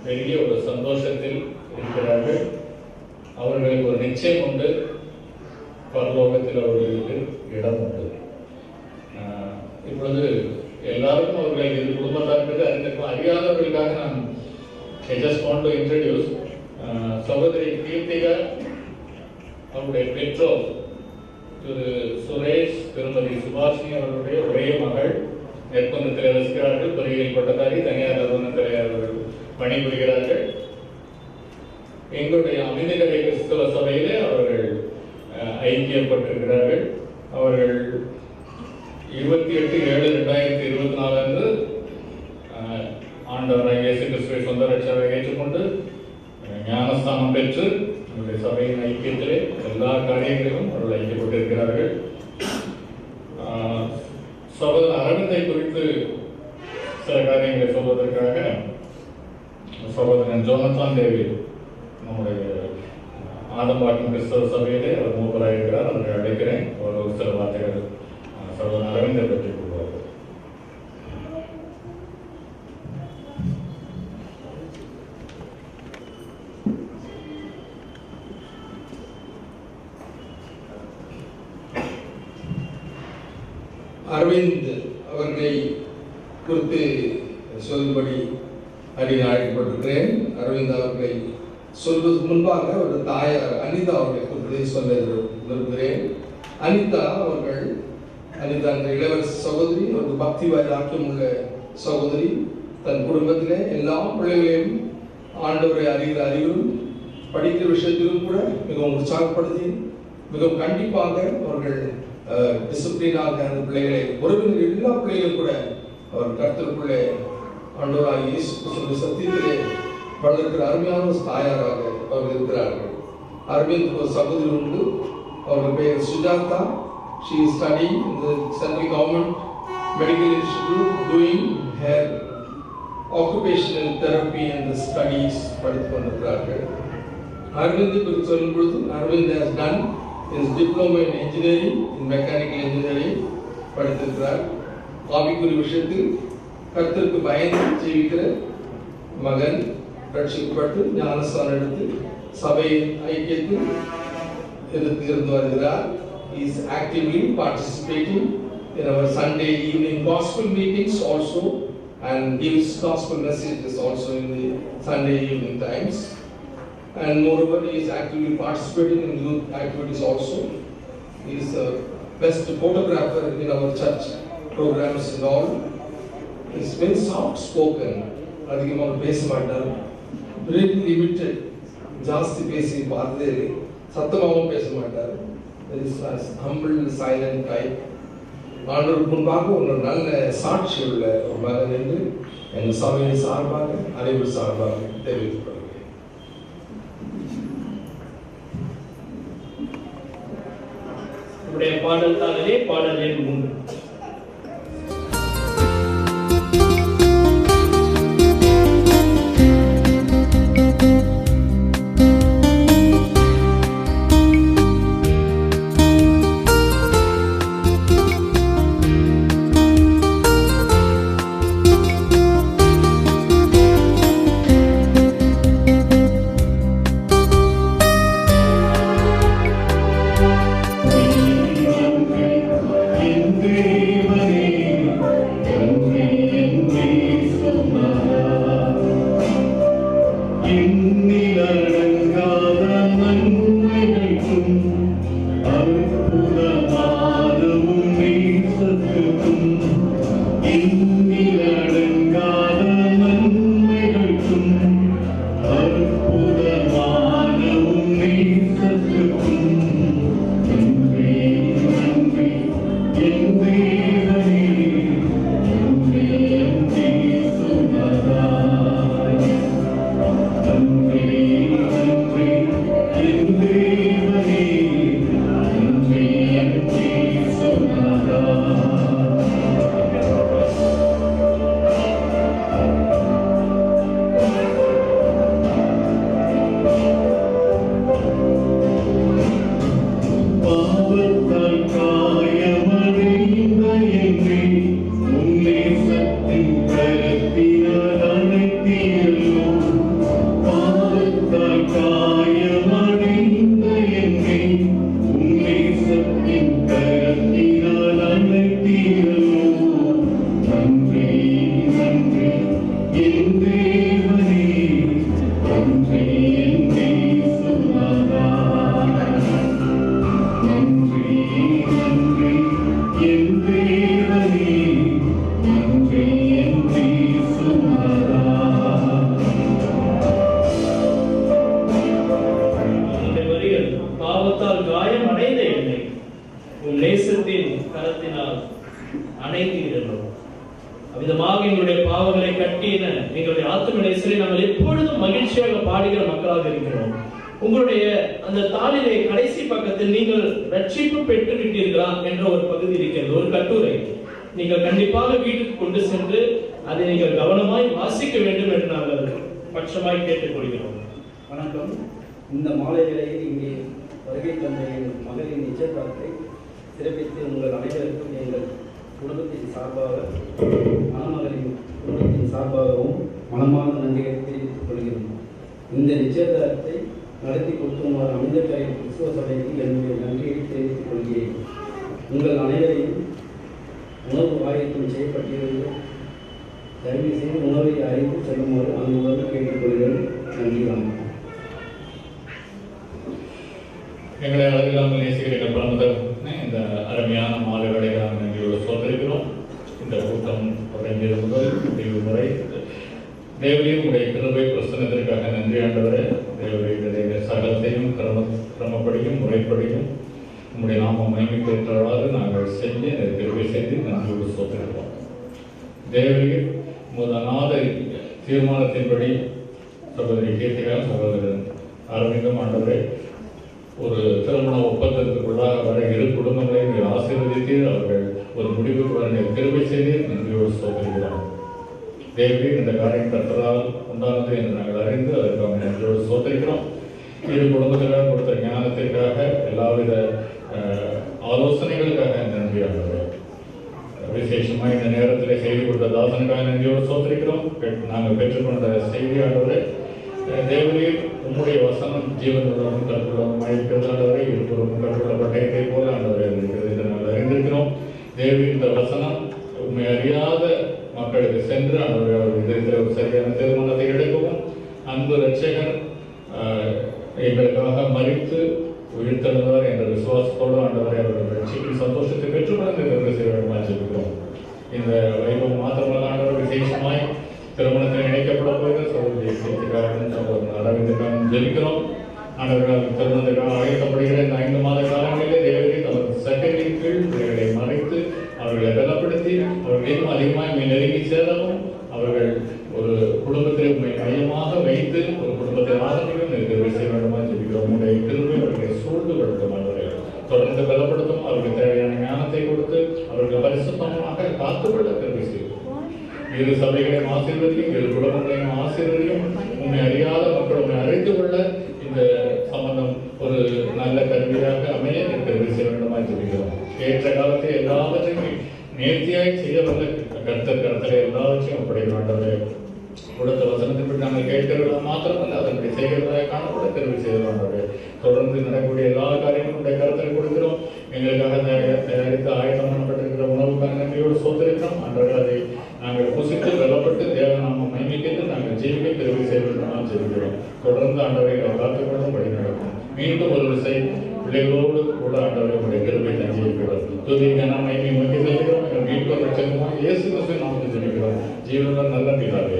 பெரிய ஒரு சந்தோஷத்தில் இருக்கிறார்கள். அவர்களுக்கு ஒரு நிச்சயம் உண்டு, பரலோகத்தில் அவர்களுக்கு இடம் உண்டு. இப்பொழுது எல்லாருக்கும் அவர்களை இது குடும்பத்தாருக்கு அறிந்திருக்கும். அறியாதவர்களுக்காக நான் just want to introduce சகோதரி கீர்த்திகா, அவருடைய பெற்றோர் திரு சுரேஷ், திருமதி சுபாஷினி அவர்களுடைய ஒரே மகள். நெற்குன்றத்தில் வசிக்கிறார்கள். பொறியியல் பட்டதாரி, தனியார் நிறுவனத்தில் அவர்கள் பணிபுரிகிறார்கள். எங்களுடைய அமைதிக்கரை கிறிஸ்தவ சபையிலே அவர்கள் ஐக்கியப்பட்டிருக்கிறார்கள். அவர்கள் 28/7/2024 அன்று ஆண்டவராக இயேசு கிறிஸ்துவை சொந்த ரட்சகராக ஏற்றுக்கொண்டு ஞானஸ்தானம் பெற்று நம்முடைய சபையின் ஐக்கியத்திலே எல்லா காரியங்களிலும் அவர்கள் ஐக்கியப்பட்டிருக்கிறார்கள். சகோதரர் அரவிந்தை குறித்து சில காரியங்களை சொல்வதற்காக சகோதரன் ஜோனத்தான் தேவி நம்முடைய ஆதம்பாக்கம் கிறிஸ்தவ சபையிலே அவர் மூப்பராக இருக்கிறார். அவரை அழைக்கிறேன். ஒரு சில வார்த்தைகள் அரவிந்த் அவர்களை குறித்து சொல்லும்படி அழைக்கப்பட்டிருக்கிறேன். அரவிந்த் அவர்களை சொல்வதற்கு முன்பாக ஒரு தாயார் அனிதா அவர்களை குறித்து சொல்ல விரும்புகிறேன். அனிதா அவர்கள், அனிதா என்ற இளவரசி சகோதரி, ஒரு பக்தி வைராக்கியம் உள்ள சகோதரி. தன் குடும்பத்திலே எல்லா பிள்ளைகளையும் ஆண்டவரை அறிகிற அறிவும் படிக்கிற விஷயத்திலும் கூட மிகவும் உற்சாகப்படுத்தி மிகவும் கண்டிப்பாக அவர்கள் டிசிப்ளினாக அந்த பிள்ளைகளை உறவினர் எல்லா பிள்ளைகளும் கூட அவர் கர்த்தருக்குள்ளே ஆண்டவராக இயேசு கிறிஸ்துவின் சத்தியத்திலே வளர்க்கிற அருமையான ஒரு தாயாராக அவர்கள் இருக்கிறார்கள். அரவிந்த் ஒரு சகோதரி உண்டு. அவர்கள் பெயர் Sujatha. She is studying in the Central Government Medical Institute, doing her occupational therapy and the studies படித்துக் கொண்டிருக்கிறார்கள். அரவிந்தை குறித்து சொல்லும் பொழுது, Aravind has done his diploma in engineering, in mechanical engineering படித்திருக்கிறார். ஆவிக்குரிய விஷயத்தில் கர்த்தருக்கு பயந்து ஜீவிக்கிற மகன், ரட்சிக்கப்பட்டு ஞானஸ்தானம் எடுத்து சபையின் ஐக்கியத்தில் இருந்து வருகிறார். He is actively participating in our Sunday evening gospel meetings also and gives gospel messages also in the Sunday evening times. And moreover, he is actively participating in youth activities also. He is the best photographer in our church programs and all. He is very soft spoken. அதிகமாக பேச மாட்டார். Very limited. ஜாஸ்தி பேசி பார்த்ததே இல்லை. சத்தமாகவும் பேச மாட்டார். There is a humble, silent type. ஆண்டவருக்கு முன்பாக ஒரு நல்ல சாட்சி உள்ள ஒரு மகன் என்று எங்கள் சபையின் சார்பாக, அனைவர் சார்பாக தெரிவித்துக் கொள்கிறேன். நம்முடைய பாடல் தாளிலே பாடல் எண் 3. அவ்விதமாக எங்களுடைய பாவங்களை கட்டின எங்களுடைய ஆத்தும நேசரை நாங்கள் எப்பொழுதும் மகிழ்ச்சியாக பாடுகிற மக்களாக இருக்கிறோம். உங்களுடைய அந்த தாளிலே கடைசி பக்கத்தில் நீங்கள் ரட்சிப்பு பெற்று விட்டீர்களா என்ற ஒரு பகுதி இருக்கிறது, ஒரு கட்டுரை. நீங்கள் கண்டிப்பாக வீட்டுக்கு கொண்டு சென்று அதை நீங்கள் கவனமாய் வாசிக்க வேண்டும் என்று நாங்கள் பட்சமாய் கேட்டுக்கொள்கிறோம். வணக்கம். இந்த மாலை வேளையில் இங்கே வருகை தந்த எங்கள் மகளின் நிச்சயதார்த்தத்தை சிறப்பித்து உங்கள் அனைவருக்கும் எங்கள் குடும்பத்தின் சார்பாக, மணமகளின் குடும்பத்தின் சார்பாகவும் மனமான நன்றியை தெரிவித்துக் கொள்கிறோம். இந்த நிச்சயதார்த்தத்தை நடத்தி கொடுத்துமாறு அமைந்தக்கரை கிறிஸ்துவ சபைக்கு என்னுடைய நன்றியை தெரிவித்துக் கொள்கிறேன். உங்கள் அனைவரையும் உணவு ஆயத்தம் செய்யப்பட்டிருந்து தயவு செய்து உணவை அறிந்து செல்லுமாறு அன்புடன் கேட்டுக்கொள்கிறேன். நன்றி, வணக்கம். எங்களை அளவில்லாமல் நேசிக்கிற பிரமுகர்னே இந்த அருமையான மாலை வேளையை நாங்கள் நன்றியோடு சொல்லிருக்கிறோம். இந்த கூட்டம் தொடங்கியது முதல் முடிவு முறை தேவரையும் உடைய கிருபை பிரசனத்திற்காக நன்றி ஆண்டவரே. தேவரையுடைய சகலத்தையும் கிரமப்படியும் முறைப்படியும் உங்களுடைய நாம மகிமைக்கேற்றவாறு நாங்கள் செய்ய கிருபை செய்து நன்றியோடு சொல்லிருக்கிறோம். தேவரையில் முதலாத தீர்மானத்தின்படி சகோதரி கீர்த்திகா, சகோதரன் அரவிந்தம் ஆண்டவரே ஒரு திருமண ஒப்பந்தத்துக்குள்ளாக வர இரு குடும்பங்களை நீங்கள் ஆசீர்வதித்து அவர்கள் ஒரு முடிவுக்கு வர நீங்கள் கிருபை செய்து நன்றியோடு சோதரிக்கிறோம். தேவி இந்த காரியம் கர்த்தரால் உண்டானது என்று நாங்கள் அறிந்து அதற்கு நன்றியோடு சோதரிக்கிறோம். இரு குடும்பத்தினர் கொடுத்த ஞானத்திற்காக எல்லாவித ஆலோசனைகளுக்காக நன்றியாகிறது. விசேஷமாக இந்த நேரத்தில் செய்தி கொடுத்த தாசனுக்காக நன்றியோடு சோதரிக்கிறோம். நாங்கள் பெற்றுக்கொண்ட செய்தியாளரை தேவரீர் உம்முடைய வசனம் ஜீவனுடன் கற்கொள்ளவும் இருக்கிறதாண்டவரை இருபுறம் கற்கொள்ள பட்டயத்தை போல ஆண்டவரை இருக்கிறது என்று நாங்கள் அறிந்திருக்கிறோம். தேவி இந்த வசனம் உண்மை அறியாத மக்களுக்கு சென்று அவர்கள் இதற்கு ஒரு சரியான தீர்மானத்தை எடுக்கவும் அன்பு இரட்சகர் எங்களுக்காக மறித்து உயிர்த்தெழுந்தார் என்ற விசுவாசத்தோடு ஆண்டவரை அவர்கள் ரட்சிக்கும் சந்தோஷத்தை பெற்றுக்கொண்டு செய்கிறோம். இந்த வைபவம் மாத்திரமல்ல ஆண்டவர் விசேஷமாய் திருமணத்தில் இணைக்கப்பட போகிற சகோதரி கீர்த்திகாவுடன் சகோதரன் அரவிந்தக்காக ஜெபிக்கிறோம். ஆண்டவர்கள் திருமணத்திற்காக அழைக்கப்படுகிற இந்த 5 மாத காலங்களிலே தேவரை தமது சட்டத்தின் கீழ் பிள்ளைகளை மறைத்து அவர்களை பலப்படுத்தி அவர்களையும் அதிகமாக நெருங்கி சேரவும் அவர்கள் ஒரு குடும்பத்தை மையமாக வைத்து ஒரு குடும்பத்தை ஆதரவையும் நிறுத்தி செய்ய வேண்டுமா ஜெபிக்கிறோம். உங்களுடைய கிருபை அவர்களை சூழ்ந்து படுத்தும் அவர்கள் தொடர்ந்து பலப்படுத்தும் அவர்களுக்கு தேவையான ஞானத்தை கொடுத்து அவர்கள் பரிசுத்தமாக காத்துக்கொள்ள கிருபை செய்யும். இரு சபைகளையும் ஆசீர்வதியும் இரு குடும்பங்களையும் ஆசீர்வதியும் உண்மை அறியாத மக்கள் உண்மை அறிந்து கொள்ள இந்த சம்பந்தம் ஒரு நல்ல கல்வியாக அமைய கருவி செய்ய வேண்டுமா ஜெபிக்கிறோம். ஏற்ற காலத்தை எல்லாவற்றையும் நேர்த்தியாய் செய்ய வந்த கருத்தரை எல்லாவற்றையும் ஒப்படைக்க வேண்டவே கொடுத்த வசனத்தின்படி நாங்கள் கேட்கிறதா மாத்திரமல்ல அதன்படி செய்கிறதாக காணப்பட கருவி செய்ய வேண்டவே தொடர்ந்து நடக்கக்கூடிய எல்லா காரியங்களுடைய கருத்தில் கொடுக்கிறோம். எங்களுக்காக தயாரித்து ஆயத்தம் பண்ணப்பட்டிருக்கிற உணவுக்கான நன்றியோடு சோதரிக்கிறோம். அன்றவர்கள் அதை நாங்கள் புசித்து வெல்லப்பட்டு தேவ நாம மகிமைக்கு நாங்கள் ஜீவிக்க கருவி செய்ய வேண்டும் ஜெபிக்கிறோம். தொடர்ந்து ஆண்டவரை காத்துக்கொள்ளும் வழி நடக்கும். மீண்டும் ஒரு விசை பிள்ளைகளோடு கூட ஆண்டவரை உடைய கிருபை ஜெயிக்கிறோம். துதிக்கான மகிமை நோக்கி செல்கிறோம். எங்கள் மீட்பு ரட்சகமாக இயேசு கிறிஸ்துவின் நாமத்தில் ஜெபிக்கிறோம். ஜீவனுடன் நல்ல பிதாவே.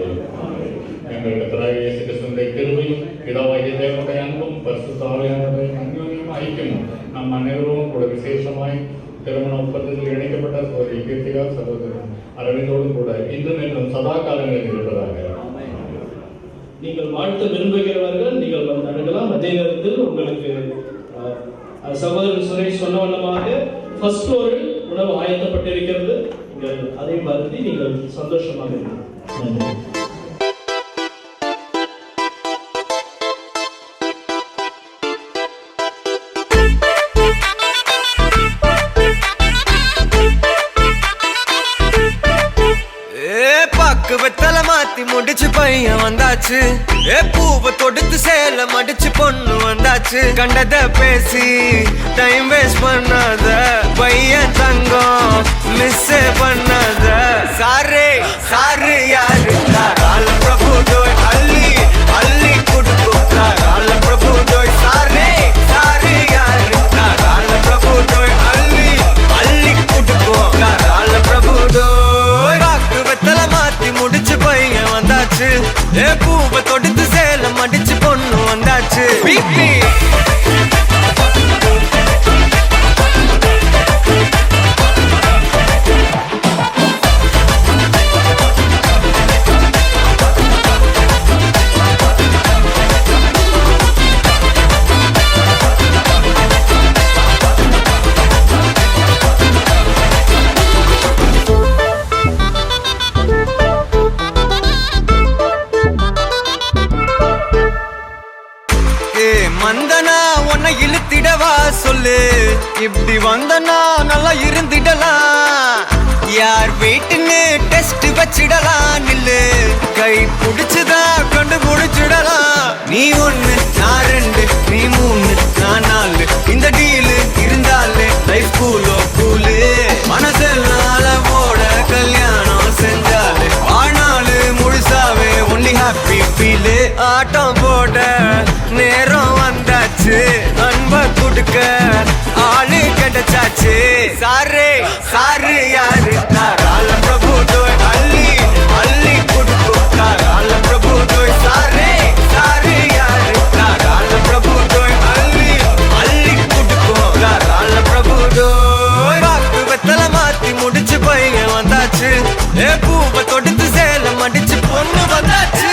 எங்கள் கர்த்தராகிய இயேசு கிறிஸ்துவினுடைய கிருபையும் பிதாவாகிய தேவனுடைய அன்பும் பரிசுத்த ஆவியானவருடைய அன்யோன்யமும் ஐக்கியமும் நம் அனைவரும் கூட விசேஷமாய் திருமண ஒப்பந்தத்தில் இணைக்கப்பட்ட சகோதரி கீர்த்திகா சகோதரன் அரவிந்தோடு கூட இன்றும் என்றும் சதா காலங்களில் இருப்பதாக. நீங்கள் வாழ்த்த விரும்புகிறவர்கள் நீங்கள் வந்து அணுகலாம். அதே நேரத்தில் உங்களுக்கு சகோதரர் சுரேஷ் சொன்ன வண்ணமாக ஃபர்ஸ்ட் ஃப்ளோரில் உணவு ஆயத்தப்பட்டிருக்கிறது. நீங்கள் அதை மருந்தி நீங்கள் சந்தோஷமாக இருக்கலாம். வெத்தலை மாத்தி முடிச்சு பையன் வந்தாச்சு. பூவை தொடுத்து சேல மடிச்சு பொண்ணு வந்தாச்சு. கண்டத பேசி டைம் வேஸ்ட் பண்ணாத பையன் தங்கம் மிஸ் பண்ணாத. சாரு சாரு யாரு கால பிரபு தோய் அள்ளி அள்ளி குடுக்கும் கால பிரபு தோய். சாரு சாரு யாரு கால பிரபு தோய் அள்ளி அள்ளி குடுக்கும் கால பிரபு தோய். வெத்தலை மாத்தி முடிச்சு பையன் வந்தாச்சு. பூவை தொடுத்து சேல மடிச்சு பொண்ணு வந்தாச்சு. மந்தனா உன்னை இழுத்திடவா சொல்லு. இப்படி வந்தனா நல்லா இருந்திடலாம். யார் வீட்டுன்னு டெஸ்ட் வச்சிடலாம். நில்லு கை புடிச்சுதா கண்டு முடிச்சிடலாம். நீ 1 நான் 2 நீ 3 நான் 4 இந்த டீலு இருந்தாலே லைஃப் கூலோ கூலு. மனசெல்லாம் ஆட்டம் போட நேரம் வந்தாச்சு அன்ப குடுக்க ஆளு கிடைச்சாச்சு சாரு சாரு யாரு தாராள பிரபு தோய் அள்ளி அள்ளி குடுக்கும் தாராள பிரபு தோய் சாரு சாரு யாரு தாராள பிரபு தோய் அள்ளி அள்ளி குடுக்கும் தாராள பிரபு தோய் வாக்கு வெத்தல மாத்தி முடிச்சு பையன் வந்தாச்சு பூவை தொடுத்து சேலம் அடிச்சு பொண்ணு வந்தாச்சு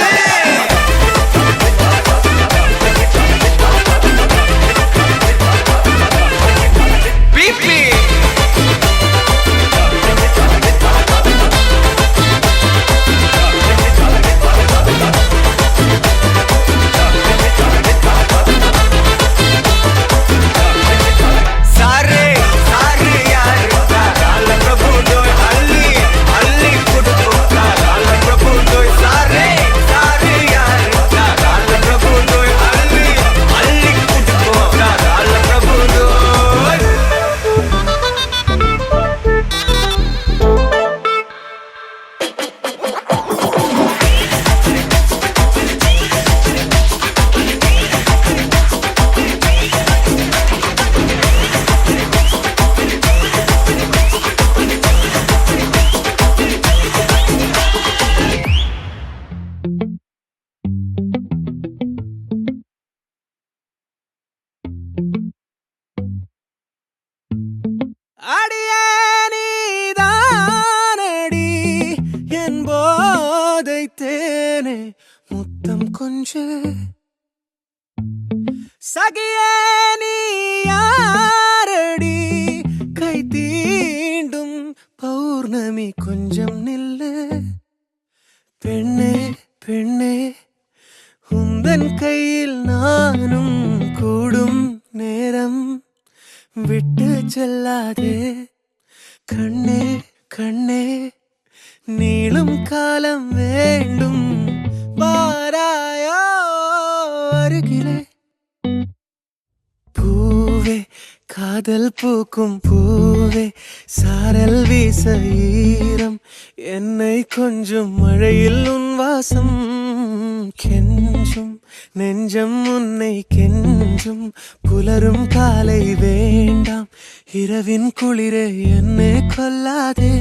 முத்தம் கொஞ்சு சகியே நீ யாரடி கை தீண்டும் பௌர்ணமி கொஞ்சம் நில்லு பெண்ணே பெண்ணே உந்தன் கையில் நானும் கூடும் நேரம் விட்டு செல்லாதே கண்ணே கண்ணே நீளும் காலம் வேண்டும் வாராயோ அருகிலே பூவே காதல் பூக்கும் பூவே சாரல் வீச ஈரம் என்னை கொஞ்சம் மழையில் உன் வாசம் கெஞ்சும் நெஞ்சம் உன்னை கெஞ்சும் புலரும் காலை வேண்டாம் இரவின் குளிரே என்னை கொல்லாதே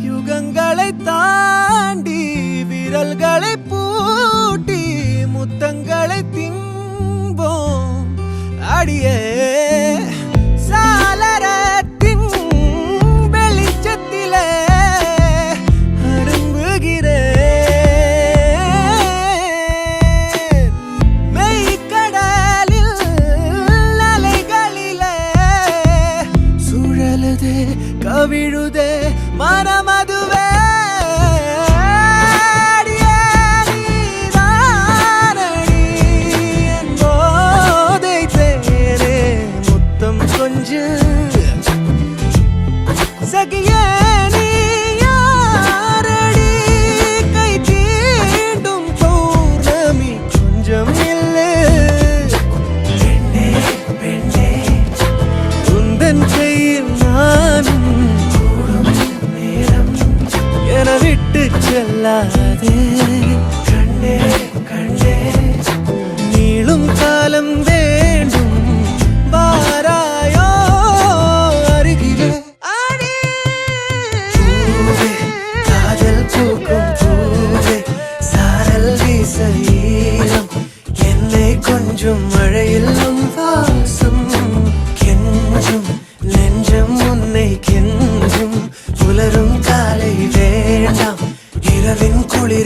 யுகங்களை தாண்டி விரல்களை பூட்டி முத்தங்களை திம்போம் அடியே சாளரத்தின் வெளிச்சத்திலே அரும்புகிறேன் மெய்க்கடலில் அலைகளிலே சுழலுதே கவிழுதே மனமதுவே சகியே நீ யாரடி கை தீண்டும் பௌர்ணமி கொஞ்சம் இல்லை பெண்ணே பெண்ணே உந்தன் கையில் நானும் கூடும் நேரம் என விட்டு செல்லாதே கண்ணே கண்ணே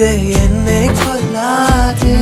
துடிரே என்னை கொல்லாதே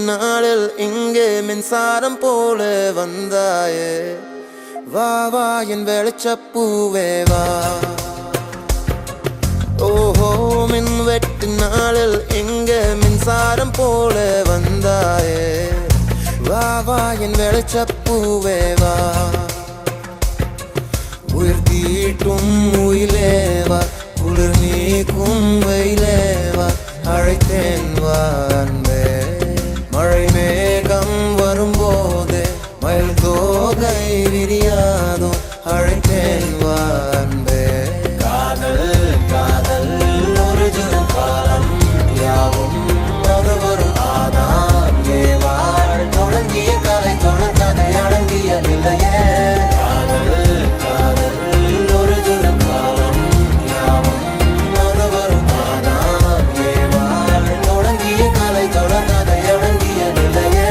நாளில் இங்கே மின்சாரம் போல வந்தாயே வா வா என் வெளிச்சப்பூவே வா ஓஹோ மின் வெட்டு நாளில் இங்கே மின்சாரம் போல வந்தாயே வா வா என் வெளிச்சப்பூவே வா உயிர் தீட்டும் உயிலேவா குளிர் நீக்கும் வெயிலேவா அழைத்தேன் வா அன்பே மழை மேகம் வரும்போது மயில் தோகை விரியாதோ அழைத்தேன் வா அன்பே காதல் காதல் ஒரு ஜனம் காலம் யாவும் அது வரும் ஆதான் ஏவாள் தொடங்கிய கலை தொடர் கதை அடங்கிய நிலையே காதல் காதல் ஒரு ஜனம் காலம் யாவும் அது வரும் ஆதான் ஏவாள் தொடங்கிய கலை தொடர் கதை அடங்கிய நிலையே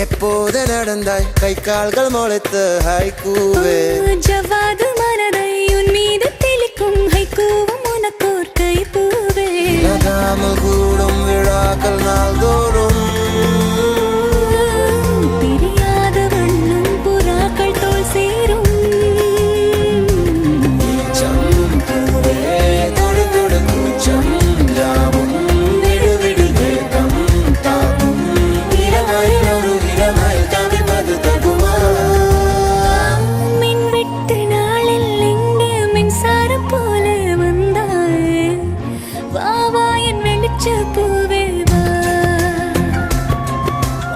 எப்போது நடந்தாய் கை கால்கள் முளைத்து ஹைக்கூவே ஜவாது மனதை உன் மீது தெளிக்கும் ஹைக்கூவும் உனக்கோர் கை பூவே நகாமல் கூடும் விழாக்கள் நாள்தோறும் பிரியாத வண்ணம் புறாக்கள் தோல் சேரும் தொடு தொடு கூச்சம் யாவும் விடு விடு வேகம் தாக்கும் இளமையில் ஒரு இளமையில் தவிப்பது தகுமா மின் விட்டு நாளில் இங்கு மின்சாரம் போல வந்தாயே வா வா என் வெளிச்ச பூவே வா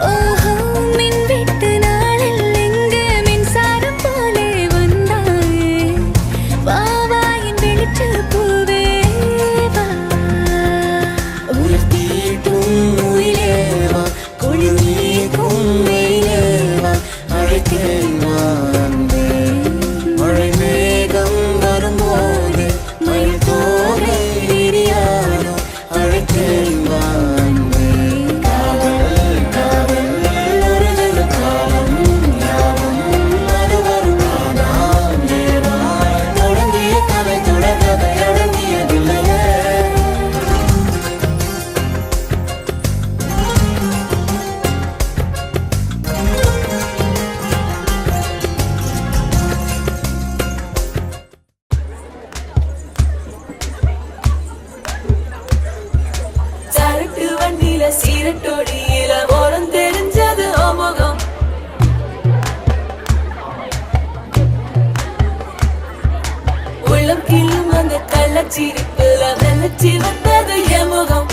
ஓஹோ மின் விட்டு நாளில் இங்கு மின்சாரம் போல வந்தாயே வா வா என் வெளிச்ச பூவே வா உயிர் தீட்டும் உயிலேவா குளிர் நீக்கும் வெயிலேவா அழைத்தேன் வா அன்பே மழை மேகம் வரும்போது மயில் தோகை விரியாதோ அழைத்தேன் வா அன்பே காதல் காதல் ஒரு ஜன காலம் யாவும் அது வரும் ஆனான் ஏவாள் தொடங்கிய கதை தொடர் கதை அடங்கியதில்லையே சரட்டு வண்டியில சீரட்டோடியில ஓரம் தெரிஞ்சது ஓமுகம் உள்ளம் கிள்ளும் அந்த கள்ளச்சிரிப்புல நினைச்சி வந்தது எமுகம்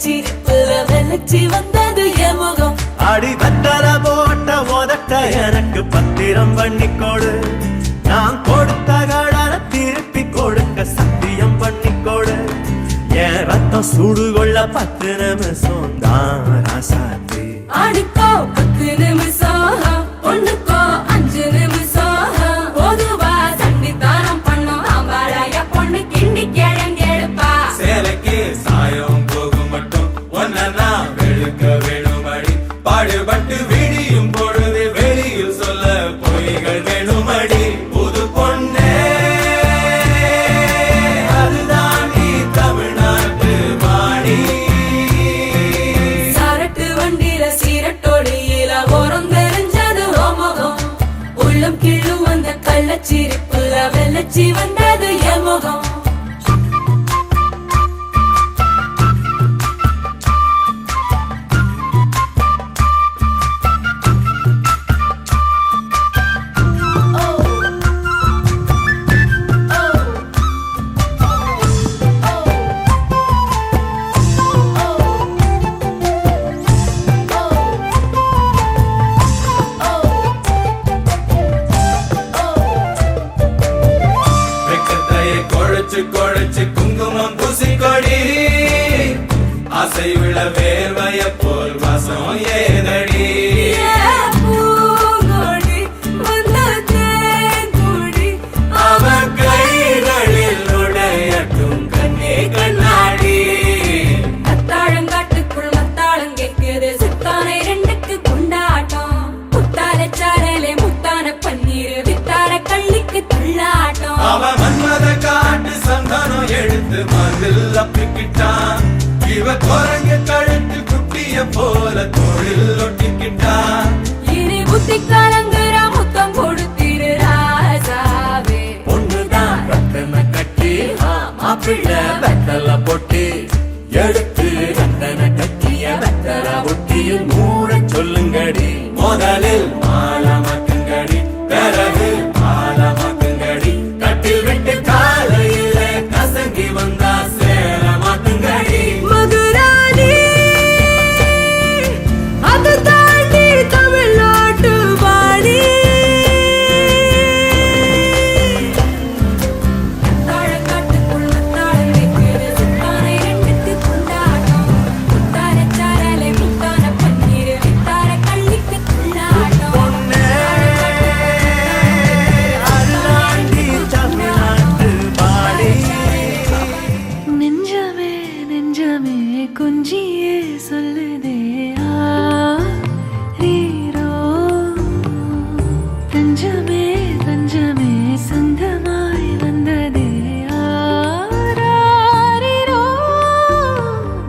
கள்ளச்சிரிப்புல வெள்ளச்சி வந்தது என் முகம். அடி வெத்தல போட்ட உதட்ட எனக்கு பத்திரம் பண்ணிக்கோடு, நான் கொடுத்த கடனை திருப்பி கொடுக்க சத்தியம் பண்ணிக்கோடு. என் ரத்தம் சூடு கொள்ள 10 நிமிஷம் தான் ராசாத்தி. ஆடிக்கோ 10 நிமிஷம், பொண்ணுக்கோ 5 நிமிஷம். பொதுவா சண்டித்தானம் பண்ணும் ஆம்பாளைய பொண்ணு கிண்டி கிழங்கெடுப்பா. சேலைக்கு சாயம் போகும் மட்டும் ஒன்னா வெளுக்க வேணுமடி, பாடுபட்டு விடியும் பொழுது வெளியில் சொல்ல பொய்கள் வேணுமடி. புது பொண்ணே அதுதான் நீ தமிழ்நாட்டு மாடி. சரட்டு வண்டியில சீரட்டோடியில ஓரம் தெரிஞ்சது ஓமுகம். உள்ளம் கிள்ளு வந்த கள்ளச்சிரிப்புல வெள்ளச்சி வந்தது என் முகம். குழைச்சு குங்குமம் பூசிக்கொடி, ஆசை விழ வேர்வைய போல் வாசம் ஏதடி. அவன் கைகளில் நுழையட்டும் கண்ணே கண்ணாடி. அத்தாழங்காட்டுக்குள் மத்தாளம் கேட்குது, சித்தானை 2க்கு கொண்டாட்டம். முத்தால சாரலே முத்தான பன்னீர், வித்தார கள்ளிக்கு துள்ளாட்டம். அவன் மன்மத காட்டு சந்தானம் எடுத்து மதில் அப்பிக்கிட்டான். இவ குரங்கு கழுத்து குட்டிய போல தோளில் ஒட்டிக்கிட்டான். இனி புத்தி கலங்குற முத்தம் கொடுத்திரு ராசாவே. பொண்ணுதான் ரத்தன கட்டி மாப்பிள்ள வெத்தல பொட்டி எடுத்து ரத்தன கட்டிய வெத்தல ஒட்டியில் மூட சொல்லுங்கடி. முதலில் மாலமாக்குங்கடி, பிறகு மாலமாக்குங்கடி. கட்டில் விட்டு காலையில கசங்கி வந்தா சேலமாக்குங்கடி. மதுராணி அது தாண்டி தமிழ்நாட்டு வாடி. தாழக்காட்டுக்குள் மத்தாளம் கேட்குது, சித்தானை 2க்கு கொண்டாட்டம். முத்தார சாரலை முத்தான பன்னீர், வித்தார கள்ளிக்கு துள்ளாட்டம். அருளாண்டி தமிழ்நாட்டு பாடி. நெஞ்சமே நெஞ்சமே கொஞ்சியே சொல்லுதே ஆரீரோ. தஞ்சமே தஞ்சமே சொந்தமாய் வந்ததே ஆராரீரோ.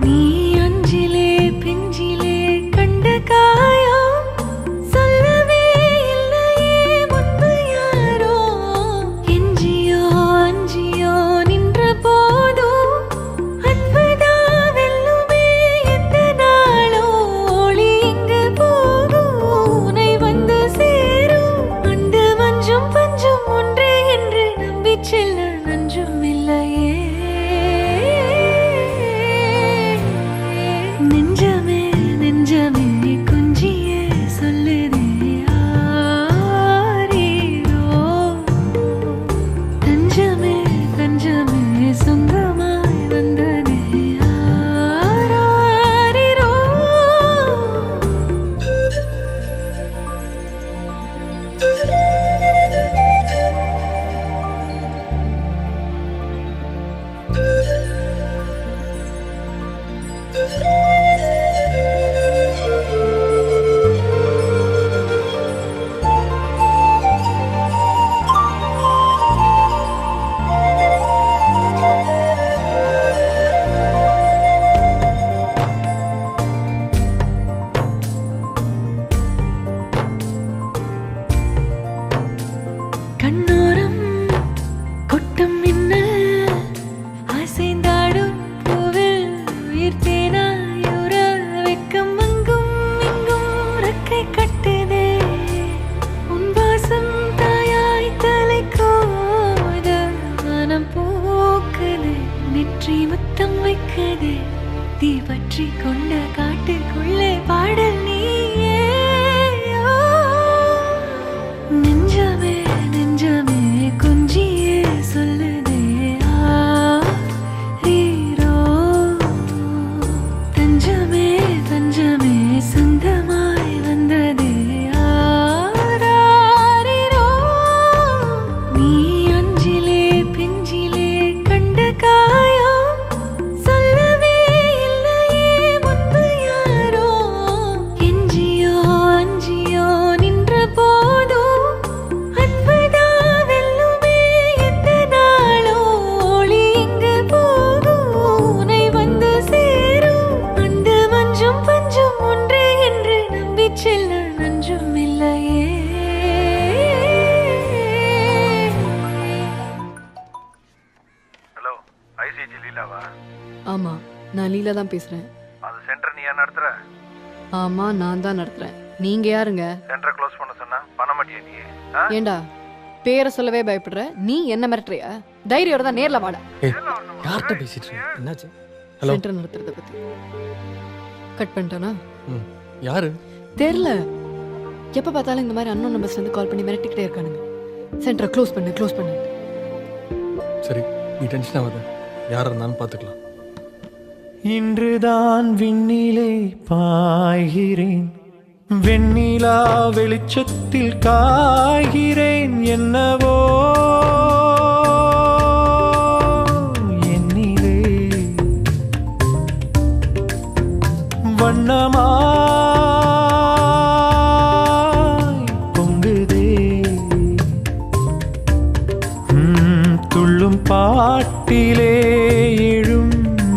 நீ அஞ்சிலே பிஞ்சிலே கண்ட காயம் சொல்லவே இல்லையே முன்பு யாரோ. எஞ்சியோ அஞ்சியோ நின்ற போதோ அன்புதா வெல்லுமே எந்த நாளோ. ஒளி இங்கு போகும் உனை வந்து சேரும். அண்டு மஞ்சும் பஞ்சும் ஒன்றே என்று நம்பி செல்ல நஞ்சும் இல்லையே. நெஞ்சமே நெஞ்சமே கொஞ்சியே சொல்லுதே ஆரீரோ. தஞ்சமே தஞ்சமே சொந்தமாய் வந்ததே ஆராரீரோ. பிசிஜி லீலாவா? ஆமா, நான் லீலா தான் பேசுறேன். அந்த சென்டர் நீ நடத்துற? ஆமா, நான் தான் நடத்துறேன். நீங்க யாருங்க? சென்டரை க்ளோஸ் பண்ண சொன்னா பண்ண மாட்டியா நீ? ஏண்டா பேரை சொல்லவே பயப்படுற? நீ என்ன மிரட்டுறியா? தைரியோட தான் நேர்ல வாடா. யார்கிட்ட பேசிட்டு இருக்க? என்னாச்சு? ஹலோ. சென்டர் நடத்துறத பத்தி கட் பண்ணிட்டானா? யாரு தெரியல. எப்ப பார்த்தாலும் இந்த மாதிரி அன்னோன் நம்பர்ஸ்ல இருந்து கால் பண்ணி மிரட்டிக்கிட்டே இருக்கானுங்க. சென்டரை க்ளோஸ் பண்ணு. சரி, நீ டென்ஷன் ஆகாத. யாரா இருந்தாலும் பார்த்துக்கலாம். இன்றுதான் விண்ணிலே பாய்கிறேன், வெண்ணிலா வெளிச்சத்தில் காய்கிறேன். என்னவோ என்னிலே வண்ணமாய் பொங்குதே. துள்ளும் பாட்டிலே எழும்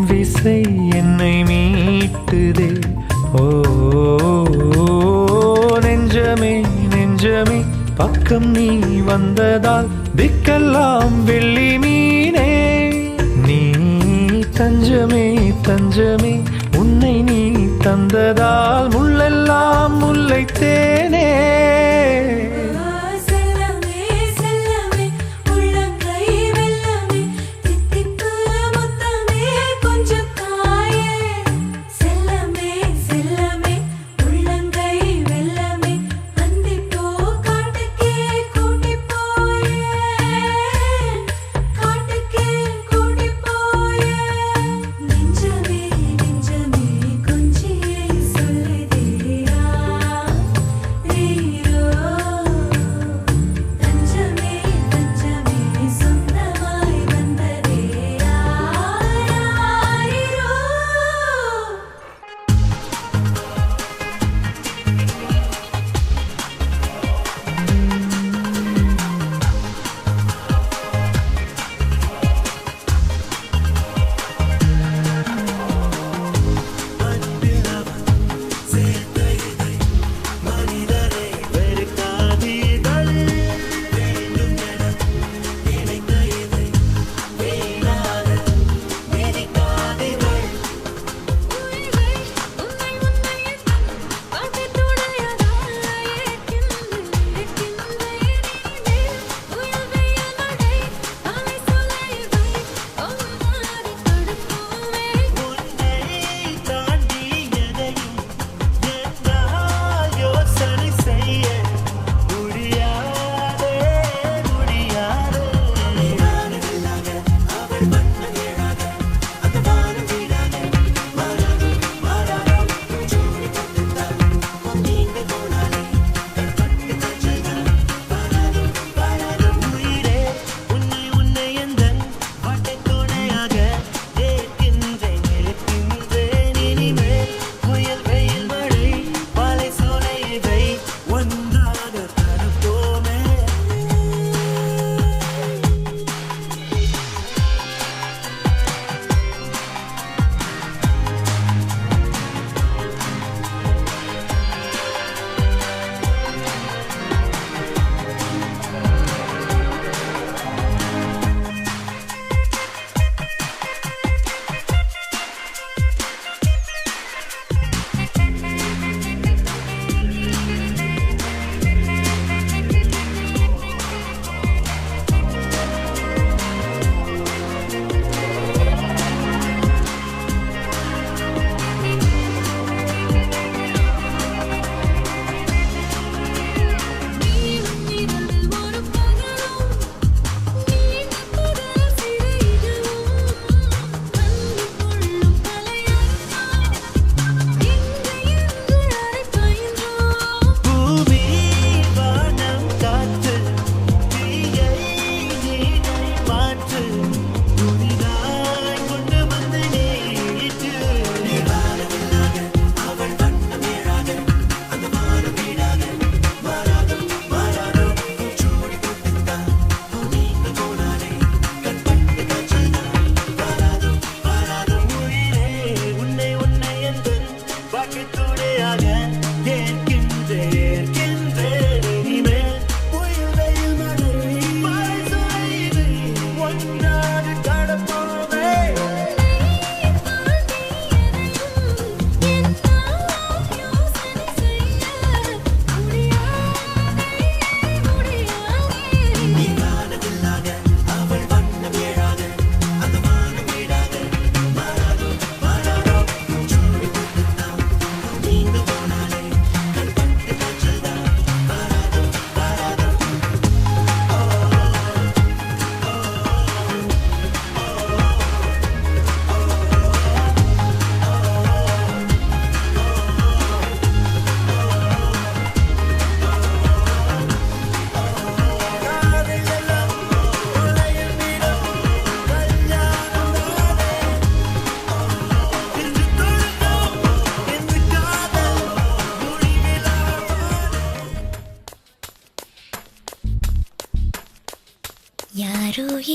விசை என்னை மீட்டுதே. ஓ நெஞ்சமே பக்கம் நீ வந்ததால் திக்கெல்லாம் வெள்ளி மீனே. நீ தஞ்சமே உன்னை நீ தந்ததால் முள்ளெல்லாம் முல்லை தேனே.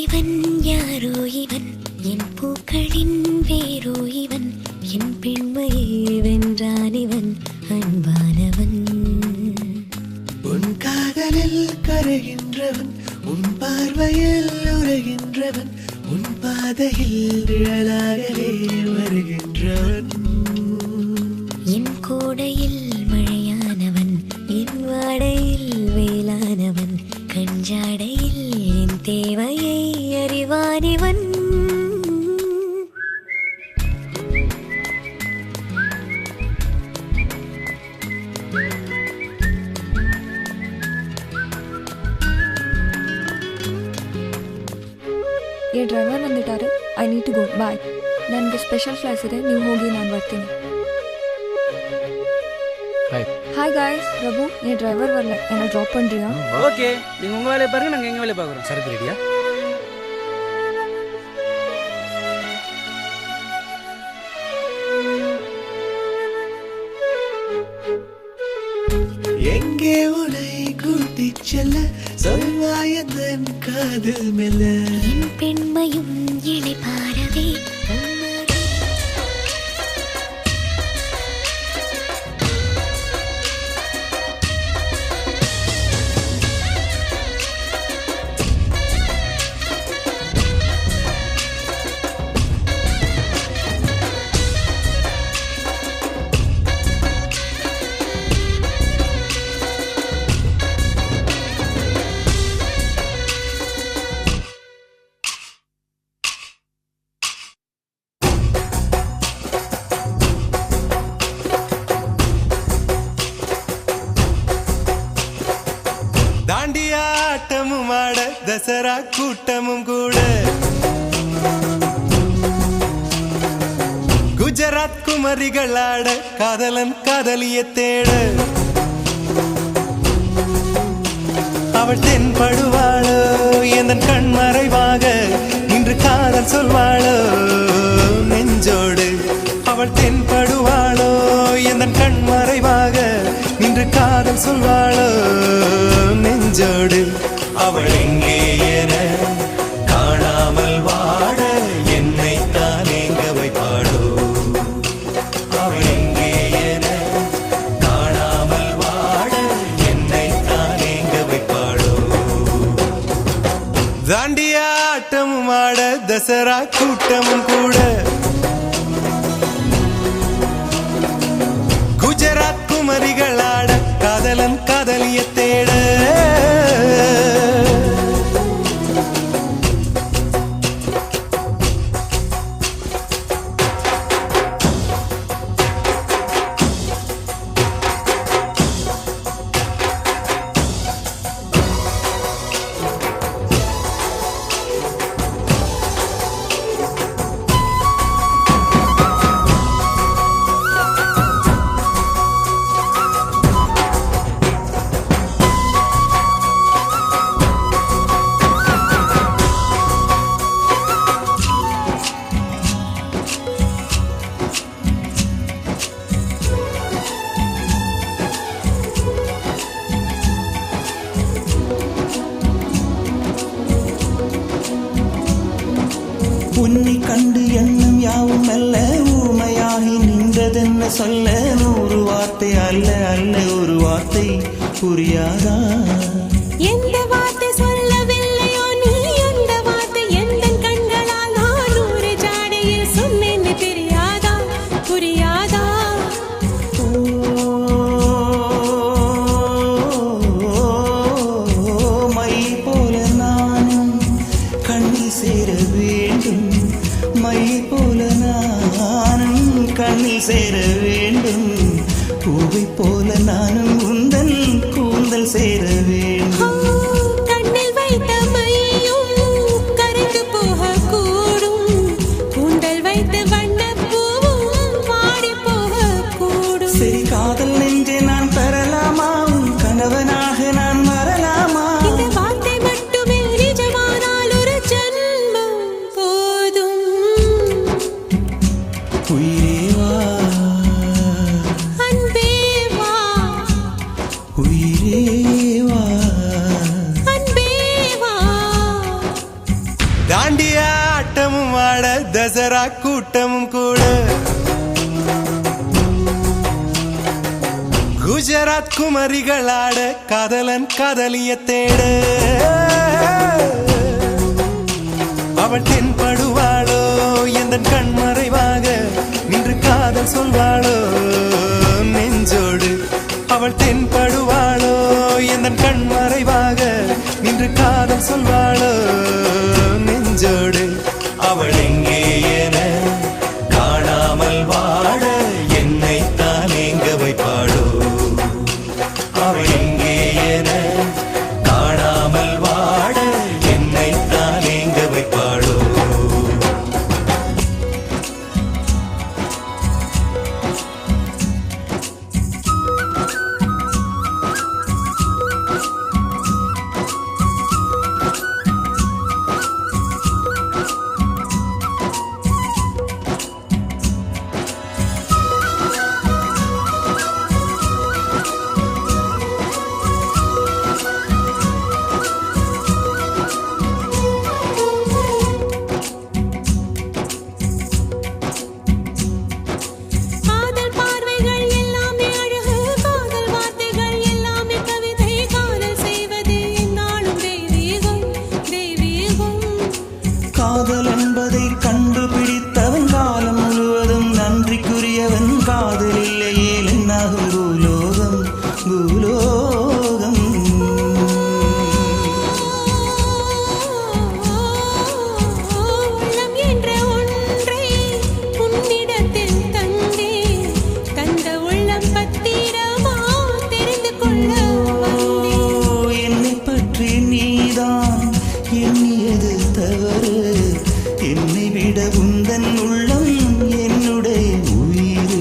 இவன் யாரோ இவன் என் பூக்களின் வேரோ இவன் என் பெண்மையை வென்றான் இவன் அன்பானவன் உன் காதலில் கரைகின்றவன் உன் பார்வையில் உரைகின்றவன் உன் பாதையில் நிழலாகவே வருகின்றவன் என் கோடையில் மழையானவன் என் வாடையில் வேளானவன் கஞ்சாடையில் என் தேவையை அறிவானிவன் ये ड्राइवर ಬಂದಿದ್ದಾರೆ ಐ ನೀಡ್ ಟು ಗೋ ಬಾಯ್ ನನಗೆ ಸ್ಪೆಷಲ್ ಕ್ಲಾಸ್ ಇದೆ ನೀವು ಹೋಗಿ ನಾನು ಬರ್ತೀನಿ ஹாய் காய்ஸ் பிரபு என் டிரைவர் வரல என்ன ட்ராப் பண்றியா ஓகே நீங்க உங்க வேலையை பாருங்க நாங்க எங்க வேலையை பார்க்குறோம் சரக்கு ரெடியா எங்கே உன்னை கூட்டிச் செல்ல சொல்வாயந்தன் காதல் மெல்ல என் பெண்மையும் இணை பாரவே தாண்டியாட்டமும் ஆட தசரா கூட்டமும் கூட குஜராத் குமரிகள் ஆட காதலன் காதலிய தேட அவள் தென்படுவாளோ என் கண் மறைவாக இன்று காதல் சொல்வாளோ நெஞ்சோடு அவள் தென்படுவாளோ என் கண் மறைவாக இன்று காதல் சொல்வாளோ நெஞ்சோடு அவள் எங்கே என காணாமல் வாட என்னை தான் எங்க வைப்பாளோ அவள் எங்கே என காணாமல் வாட என்னை தான் எங்க வைப்பாளோ தாண்டியாட்டமும் ஆட தசரா கூட்டமும் கூட குஜராத் குமரிகள் ஆட காதலன் காதலிய தேட உன்னை கண்டு எண்ணம் யாவும் அல்ல ஊமையாகி நின்றதென்ன சொல்ல 100 வார்த்தை அல்ல அல்ல ஒரு வார்த்தை புரியாதா எந்த வார்த்தை சொல்லவில்லையோ நீ அந்த வார்த்தை எந்த கண்களால் நான் 100 ஜாடையில் சொன்னேன் தெரியாதா புரியாதா மை போல நானும் கண்ணில் சேர வேண்டும் மை போல நானும் கண்ணில் சேர வேண்டும் பூவை போல நானும் உந்தன் கூந்தல் சேர வேண்டும் கண்ணில் வைத்த மையும் கரைந்து போக கூடும் கூந்தல் வைத்த வண்ணப்பூவும் வாடி போக கூடும் சரி காதல் நெஞ்சே நான் தரலாமா உன் கணவனாக நான் வரலாமா இந்த வார்த்தை மட்டுமே நிஜமானால் ஒரு ஜன்மம் போதும் உயிரே வா அன்பே வா உயிரே வா தசரா கூட்டமும் கூட குஜராத் குமரிகளாட காதலன் காதலிய தேட அவள் தென்படுவாளோ எந்த கண்மறைவாக நின்று காதல் சொல்வாளோ நெஞ்சோடு அவள் தென்படுவாளோ எந்த கண்மறைவாக நின்று காதல் சொல்வாளோ நெஞ்சோடு அவள் எங்கே என காணாமல் வாழ என்னை தான் எங்க வைப்பாளோ அவள் எங்கே என காணாமல் வாழ என்னை தான் எங்க வைப்பாளோ காதல் என்பதை கண்டுபிடித்தவன் காலம் முழுவதும் நன்றிக்குரியவன் காதல் இல்லையே என்னாகும் பூலோகம் பூலோகம் என்னை பற்றி நீதான் எண்ணியது தவறு என்னை விட உந்தன் உள்ளம் என்னுடைய உயிர்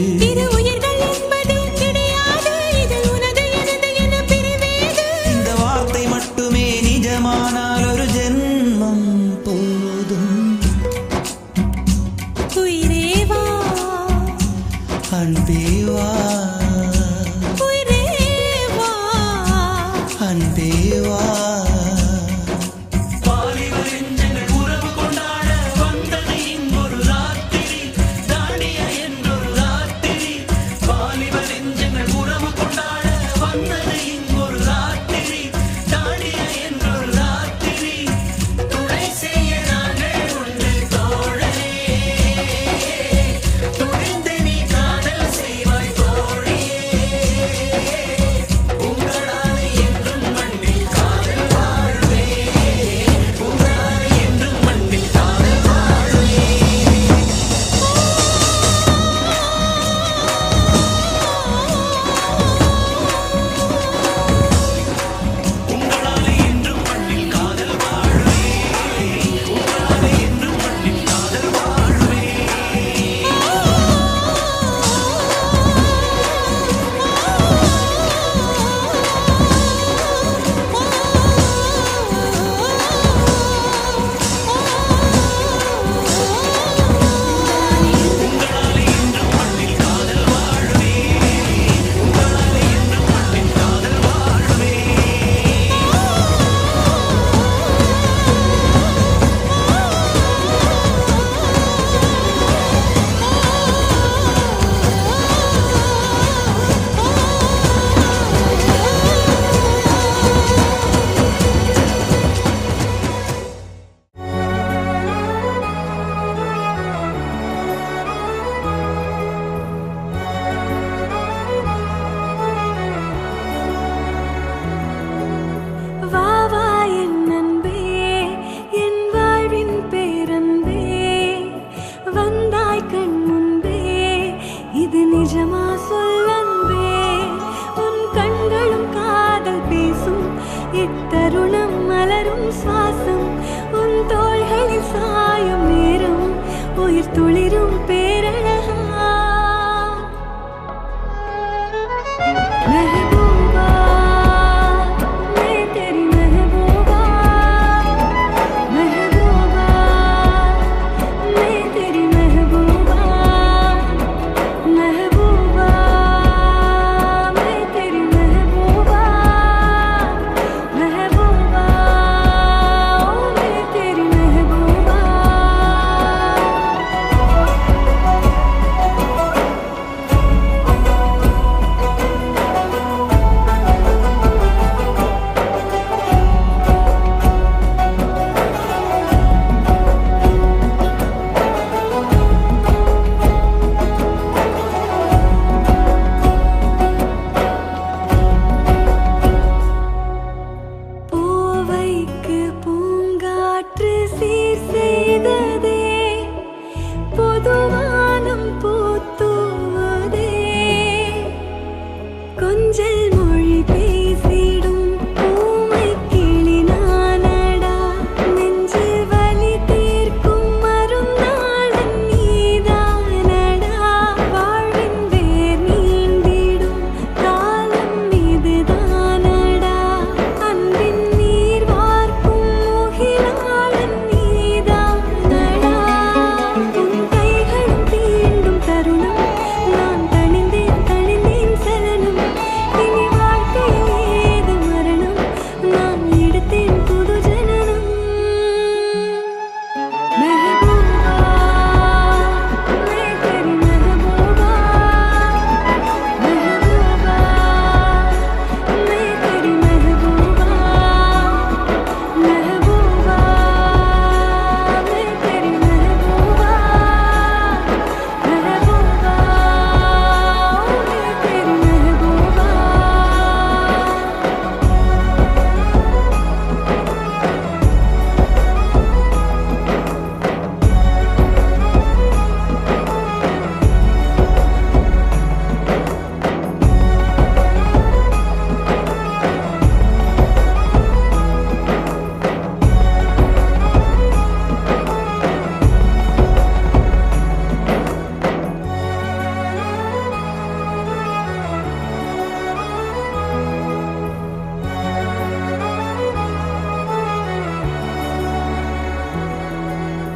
இந்த வார்த்தை மட்டுமே நிஜமானால் ஒரு ஜென்மம் போதும் அன்பேவா அன்பேவா இத்தருணம் மலரும் சுவாசம் உன் தோள்களில் சாயும் நேரம் உயிர் துளிரும் பேரழகா மெஹபூபா मैं तेरी महबूबा महबूबा मैं तेरी महबूबा महबूबा मैं तेरी महबूबा महबूबा मैं तेरी महबूबा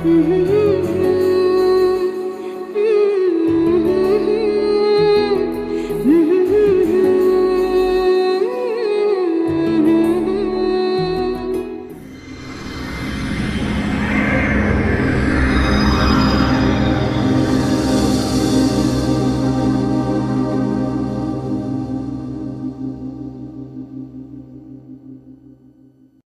Mm-hmm.